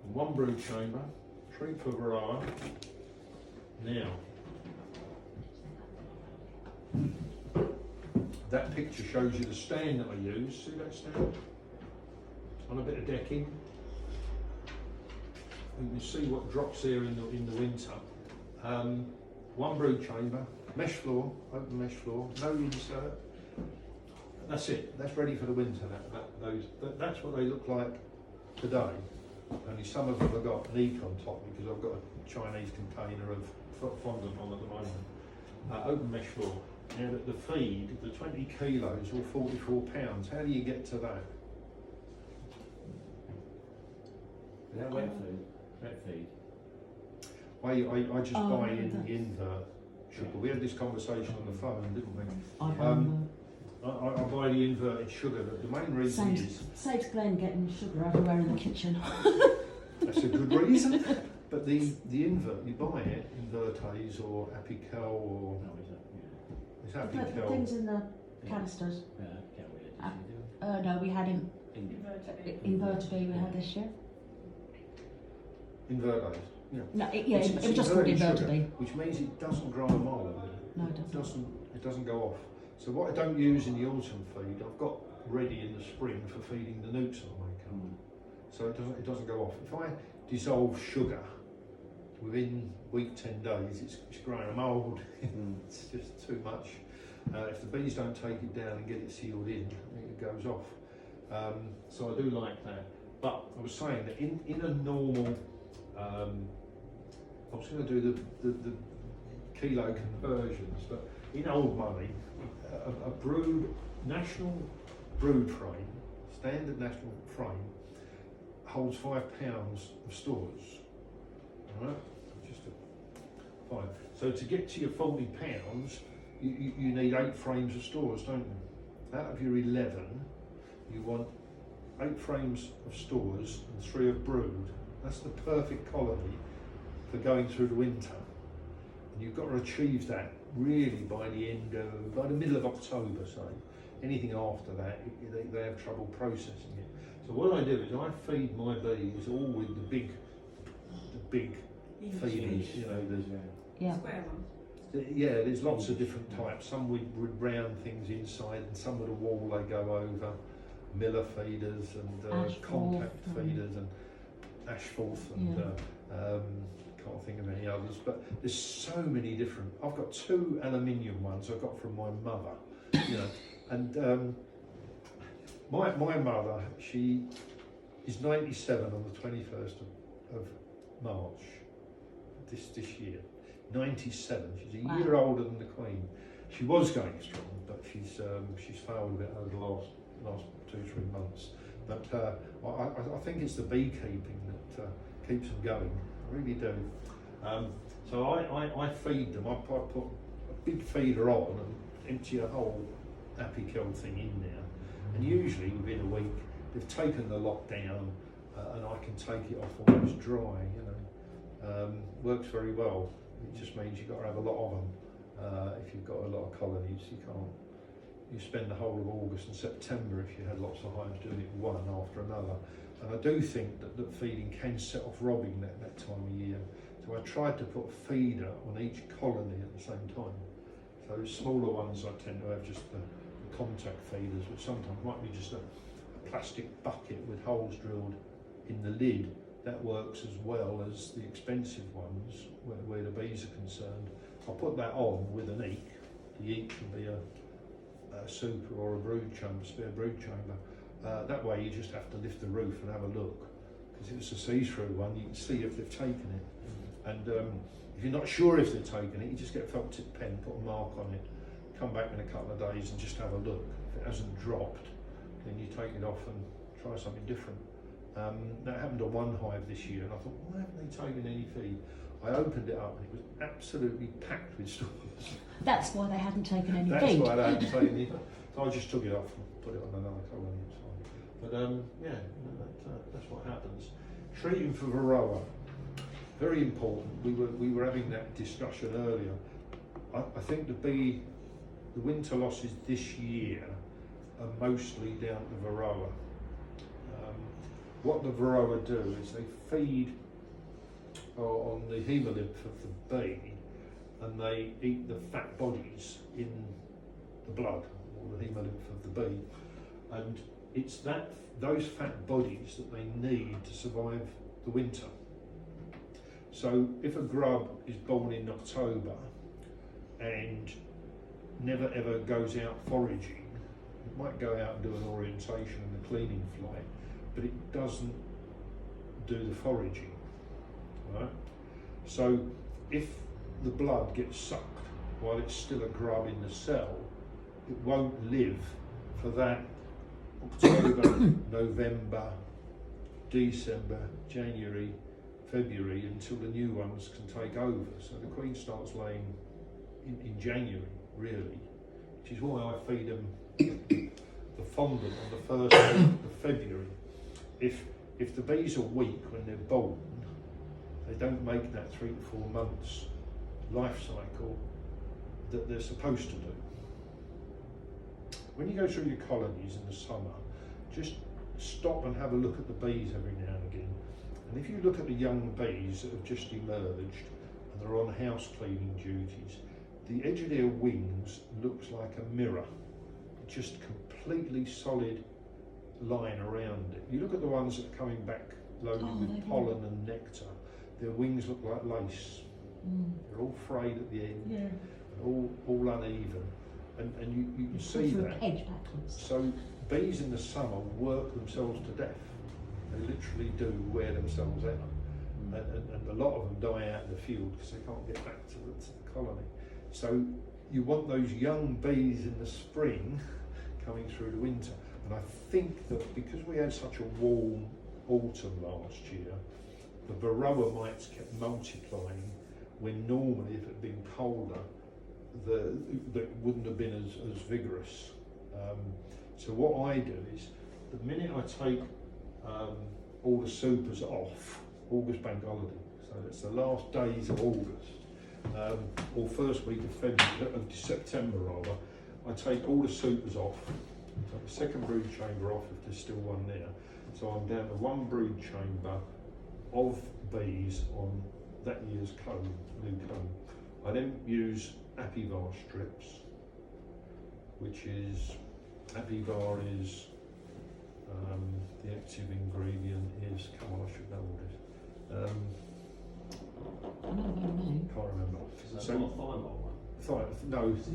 And 1 brood chamber, treat for variety. Now, that picture shows you the stand that I use. See that stand? On a bit of decking. And you see what drops there in the winter. 1 brood chamber, mesh floor, open mesh floor, no insert. That's it. That's ready for the winter. That's what they look like today. Only some of them have got leak on top because I've got a Chinese container of fondant on at the moment. Open mesh floor. Now the feed, the 20 kilos or 44 pounds, how do you get to that? Is that wet food? Wet feed? I just Oh, buy I in know the invert sugar. We had this conversation on the phone, didn't we? I I buy the inverted sugar. The main reason is saves Glenn getting sugar everywhere in the kitchen. that's a good reason. But the invert, you buy it, Invertes or Apical or it's The Apical. things in the canisters. No, we had him inverted we had this year. Invertes, yeah. No, it It's was just called inverted inverted. sugar, which means it doesn't grow a mould. No, it doesn't. It doesn't go off. So what I don't use in the autumn feed, I've got ready in the spring for feeding the newts that I make up. So it doesn't go off. If I dissolve sugar within week 10 days, it's growing a mould. It's just too much. If the bees don't take it down and get it sealed in, it goes off. So I do like that. But I was saying that in a normal, I was going to do the kilo conversions, but in old money, a brood, national brood frame, standard national frame, holds 5 pounds of stores. All right, just fine. So to get to your 40 pounds, you need 8 frames of stores, don't you? Out of your 11, you want 8 frames of stores and 3 of brood. That's the perfect colony for going through the winter. And you've got to achieve that really by the middle of October, say. Anything after that, they have trouble processing it. So what I do is I feed my bees all with the big feeders, you know, Yeah. Square one. yeah, there's lots of different types. Some with round things inside, and some with a wall they go over. Miller feeders and compact feeders and Ashforth and can't think of any others. But there's so many different. I've got 2 aluminium ones I got from my mother, you know, and my mother, she is 97 on the 21st of March this year. 97. She's a year older than the Queen. She was going strong, but she's failed a bit over the last 2-3 months. But I think it's the beekeeping that keeps them going. I really do. So I feed them. I put a big feeder on and empty a whole Apical thing in there. And usually within a week they've taken the lot down and I can take it off almost dry. You know, works very well. It just means you've got to have a lot of them. If you've got a lot of colonies, you spend the whole of August and September if you had lots of hives doing it one after another. And I do think that feeding can set off robbing that time of year. So I tried to put a feeder on each colony at the same time. So smaller ones I tend to have just the contact feeders, which sometimes might be just a plastic bucket with holes drilled in the lid. That works as well as the expensive ones where the bees are concerned. I'll put that on with an eek. The eek can be a super or a brood chamber, spare brood chamber. That way you just have to lift the roof and have a look. Because if it's a see-through one, you can see if they've taken it. And if you're not sure if they've taken it, you just get a felt tip pen, put a mark on it, come back in a couple of days and just have a look. If it hasn't dropped, then you take it off and try something different. That happened on one hive this year, and I thought, why haven't they taken any feed? I opened it up and it was absolutely packed with stores. That's why they hadn't taken any That's feed. why they hadn't taken it. So I just took it off and put it on another colony. It's fine. But yeah, that's what happens. Treating for Varroa, very important. We were having that discussion earlier. I think the winter losses this year are mostly down to Varroa. What the Varroa do is they feed on the hemolymph of the bee, and they eat the fat bodies in the blood, or the hemolymph of the bee, and it's those fat bodies that they need to survive the winter. So if a grub is born in October and never ever goes out foraging, it might go out and do an orientation and a cleaning flight, but it doesn't do the foraging, right? So if the blood gets sucked while it's still a grub in the cell, it won't live for that October, November, December, January, February until the new ones can take over. So the queen starts laying in January, really, which is why I feed them the fondant on the first week of February. If the bees are weak when they're born, they don't make that 3 to 4 months life cycle that they're supposed to do. When you go through your colonies in the summer, just stop and have a look at the bees every now and again. And if you look at the young bees that have just emerged and they're on house cleaning duties, the edge of their wings looks like a mirror, just completely solid line around it. You look at the ones that are coming back loaded with pollen and nectar, their wings look like lace. They're all frayed at the end, and all uneven, and you can see that. So bees in the summer work themselves to death. They literally do wear themselves out, and a lot of them die out in the field because they can't get back to the colony. So you want those young bees in the spring coming through the winter. And I think that because we had such a warm autumn last year, the varroa mites kept multiplying when normally if it had been colder, that wouldn't have been as vigorous. So what I do is, the minute I take all the supers off, August bank holiday, so it's the last days of August, or first week of February, of September rather, I take all the supers off, take the second brood chamber off if there's still one there, so I'm down to one brood chamber of bees on that year's comb, new comb. I then use Apivar strips, which is, Apivar is, the active ingredient is, come on, I should know all this. I know what you mean. Can't remember. Is that So, not a thymol one?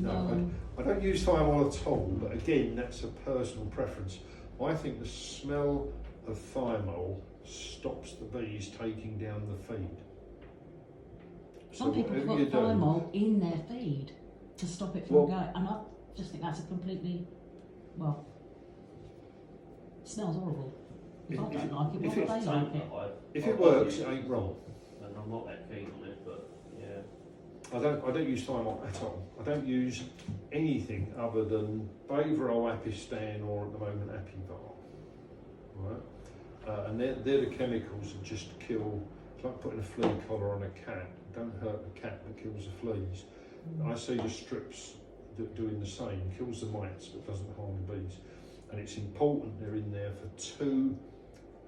no. I don't use thymol at all, but again, that's a personal preference. I think the smell of thymol stops the bees taking down the feed. Some people whatever put you do- thymol in their feed to stop it from Well- going, and I just think that's a completely, well, it smells horrible. If I don't like it, why would they like it? If it works, it ain't wrong. And I'm not that keen on it, but yeah. I don't use thymol at all. I don't use anything other than Bavaro, Apistan, or at the moment Apivar. Right? And they're the chemicals that just kill. It's like putting a flea collar on a cat. Don't hurt the cat, but kills the fleas. I see the strips doing the same, kills the mites but doesn't harm the bees. And it's important they're in there for 2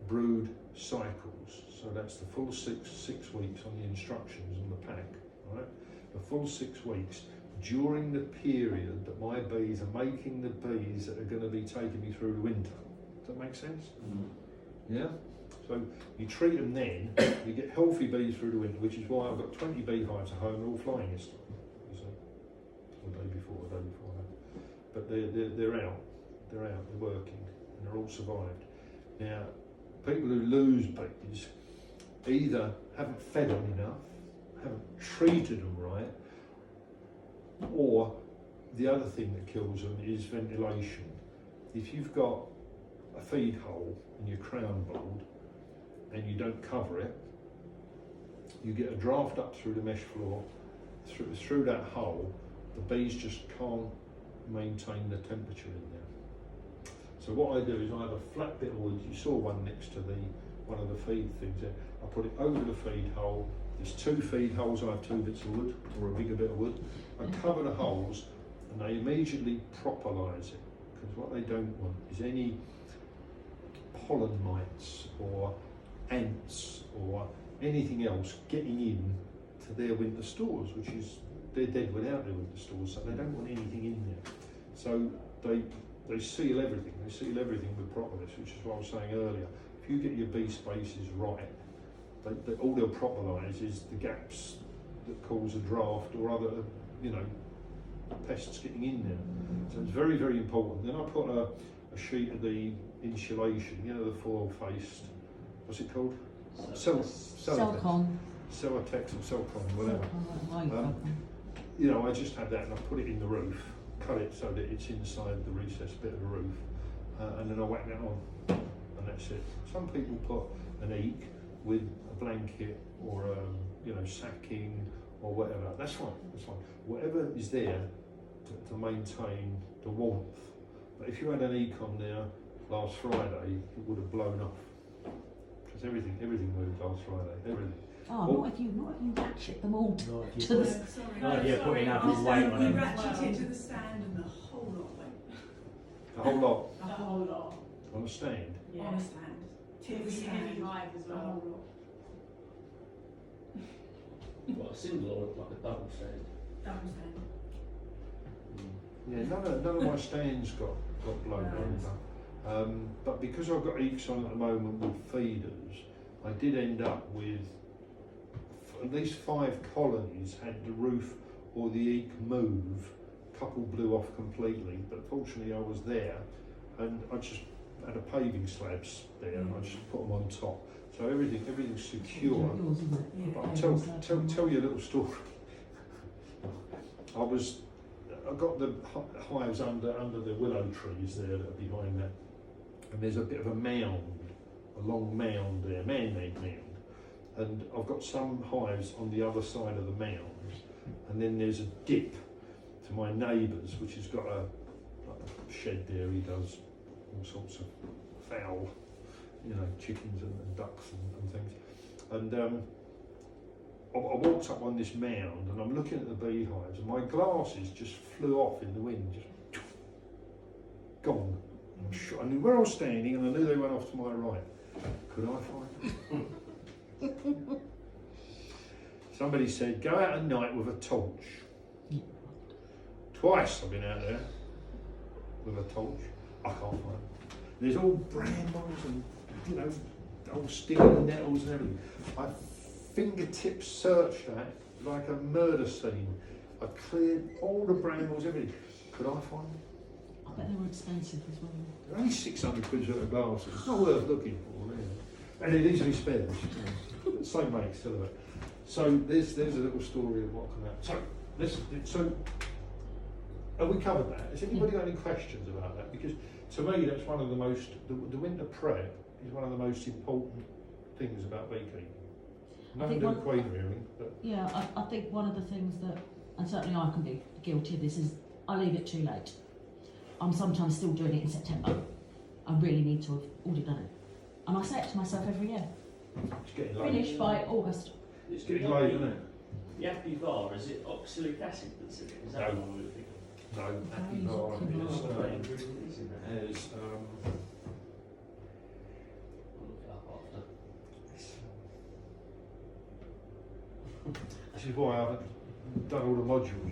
brood cycles. So that's the full six weeks on the instructions on the pack, right? The full 6 weeks during the period that my bees are making the bees that are going to be taking me through the winter. Does that make sense? Yeah? So you treat them then, you get healthy bees through the winter, which is why I've got 20 beehives at home, they're all flying yesterday, you see. Or the day before that. But they're out, they're working, and they're all survived. Now, people who lose bees either haven't fed them enough, haven't treated them right, or the other thing that kills them is ventilation. If you've got a feed hole in your crown board and you don't cover it, you get a draft up through the mesh floor, through that hole, the bees just can't maintain the temperature in there. So what I do is I have a flat bit of wood, you saw one next to one of the feed things there, I put it over the feed hole, there's 2 feed holes, I have 2 bits of wood, or a bigger bit of wood, I cover the holes and they immediately propylize it, because what they don't want is any pollen mites or ants or anything else getting in to their winter stores, which is, they're dead without their winter stores, so they don't want anything in there. So they seal everything, with propolis, which is what I was saying earlier. If you get your bee spaces right, all they'll propolis is the gaps that cause a draft or other, pests getting in there. So it's very, very important. Then I put a sheet of the insulation, the foil-faced, what's it called? Celcon. Celotex or Celcon, whatever. Celcon. I just had that and I put it in the roof, cut it so that it's inside the recessed bit of the roof, and then I whack that on, and that's it. Some people put an eek, with a blanket or sacking or whatever. That's fine. That's fine. Whatever is there to maintain the warmth. But if you had an econ there last Friday, it would have blown off. Because everything moved last Friday. Everything. Oh, not if you ratchet them all to Not if to you the. Sorry. Oh, yeah, put enough We weight on it. ratcheted to the stand and the whole lot went. The whole lot The whole lot. on a stand. Yeah. On a stand. To the stand. hive as The well. whole lot. What, a single or like a double stand? Double stand. Yeah, none of my stands got blown over. But because I've got eeks on at the moment with feeders, I did end up with at least 5 colonies had the roof or the eek move. A couple blew off completely, but fortunately I was there, and I just had a paving slabs there, and I just put them on top. So everything's secure. Yours, isn't it? Yeah. But I'll tell you a little story. I got the hives under the willow trees there that are behind that, and there's a bit of a mound, a long mound there, man-made mound, and I've got some hives on the other side of the mound, and then there's a dip to my neighbour's, which has got a shed there. He does all sorts of fowl, chickens and ducks and things, and I walked up on this mound and I'm looking at the beehives, and my glasses just flew off in the wind, just gone. I knew where I was standing and I knew they went off to my right. Could I find them? Somebody said, go out at night with a torch. Twice I've been out there with a torch. I can't find them. There's all brambles and, old stinging nettles and everything. I fingertip searched that like a murder scene. I cleared all the brambles, everything. Could I find them? I bet they were expensive as well. They're only 600 quid worth of glasses. It's not worth looking for, really. And it easily spares. Same make, still of it. So there's a little story of what can happen. So have we covered that? Has anybody got any questions about that? Because to me, that's one of the most. The winter prep is one of the most important things about beekeeping. Nothing to do with queen rearing, but Yeah, I think one of the things that, and certainly I can be guilty of this, is I leave it too late. I'm sometimes still doing it in September. I really need to have already done it. And I say it to myself every year. it's getting late. Finish by August. It's getting late, isn't it? Yappy var, is it oxalic acid that's in it? Is that No. what we're thinking? No, happy Use bar it is, Isn't it? has I'll look it up after. this is why I haven't done all the modules.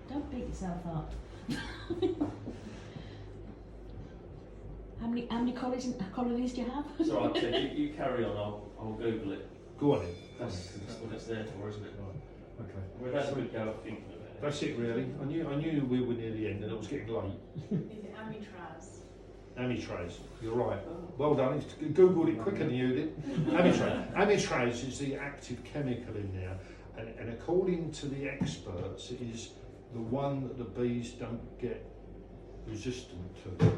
Don't beat yourself up. How many colonies do you have? It's alright, Ted, you carry on, I'll Google it. Go on then. That's what it's there for, isn't it? Okay. We've had a good go at thinking about it. That's it really. I knew we were near the end and it was getting late. Is it amitraz? Amitraz, you're right. Well done. It's Googled it quicker than you did. Amitraz. Amitraz is the active chemical in there, and according to the experts, it is the one that the bees don't get resistant to.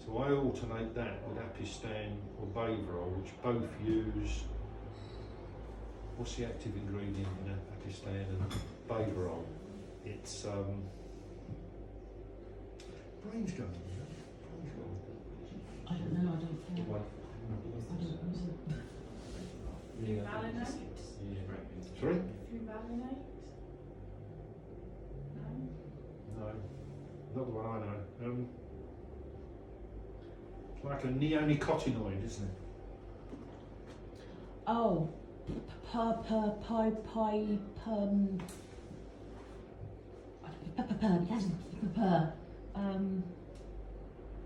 So I alternate that with Apistan or Baverol, which both use. What's the active ingredient in Apistan and Baverol? It's brain's going. I don't know. I don't care. I don't use it. Valinate? Sorry? Valinate? No? No, not the one I know. It's like a neonicotinoid, isn't it? Oh,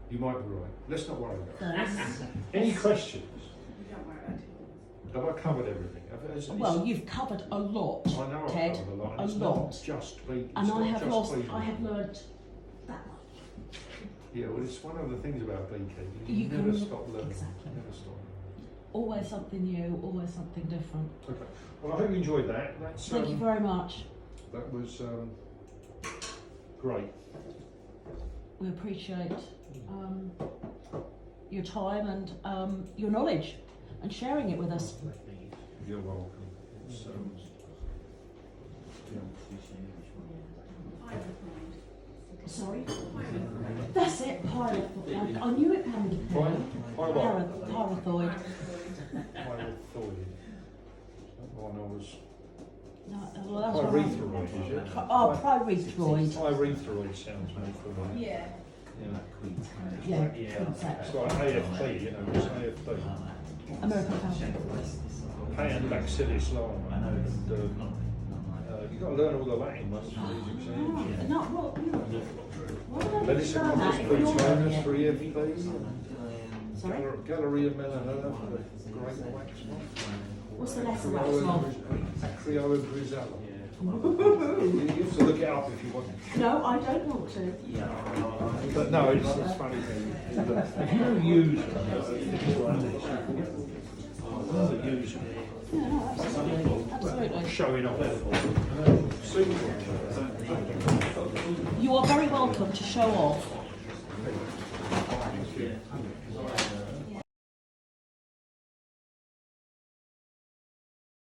You might be right. Let's not worry about it. those. Any questions? You don't worry about it. Have I covered everything? Well, you've covered a lot, I know I've Ted, covered a lot. a It's lot. not just being. and I have learned that much. Yeah, well, it's one of the things about beekeeping. You, You never can- stop learning. exactly. Never stop. Always something new, always something different. Okay. Well, I hope you enjoyed that. That's Thank you very much. that was great. We appreciate your time and your knowledge. and sharing it with us. You're welcome. It's, Sorry? That's it, pyrethoid. I knew it had pyrethoid. Pyrethoid. One I was. No, well, that's what Pyrethroid, is it? Oh, pyrethroid. Pyrethroid sounds more familiar. Yeah. Yeah, concept. It's like AFP, you know, it's AFP. American Foundation. Paean bacillus lama. And, you've got to learn all the Latin ones for these exams. No, what Lenisococcus plutonus for EFP. Sorry? Galleria melanola for the great wax one. What's the lesser wax one? Acriola grisella. You have to look it up if you want. No, I don't want to. But no, it's funny. If you use them, use them. Yeah, no, absolutely. Absolutely. Showing off. You are very welcome to show off.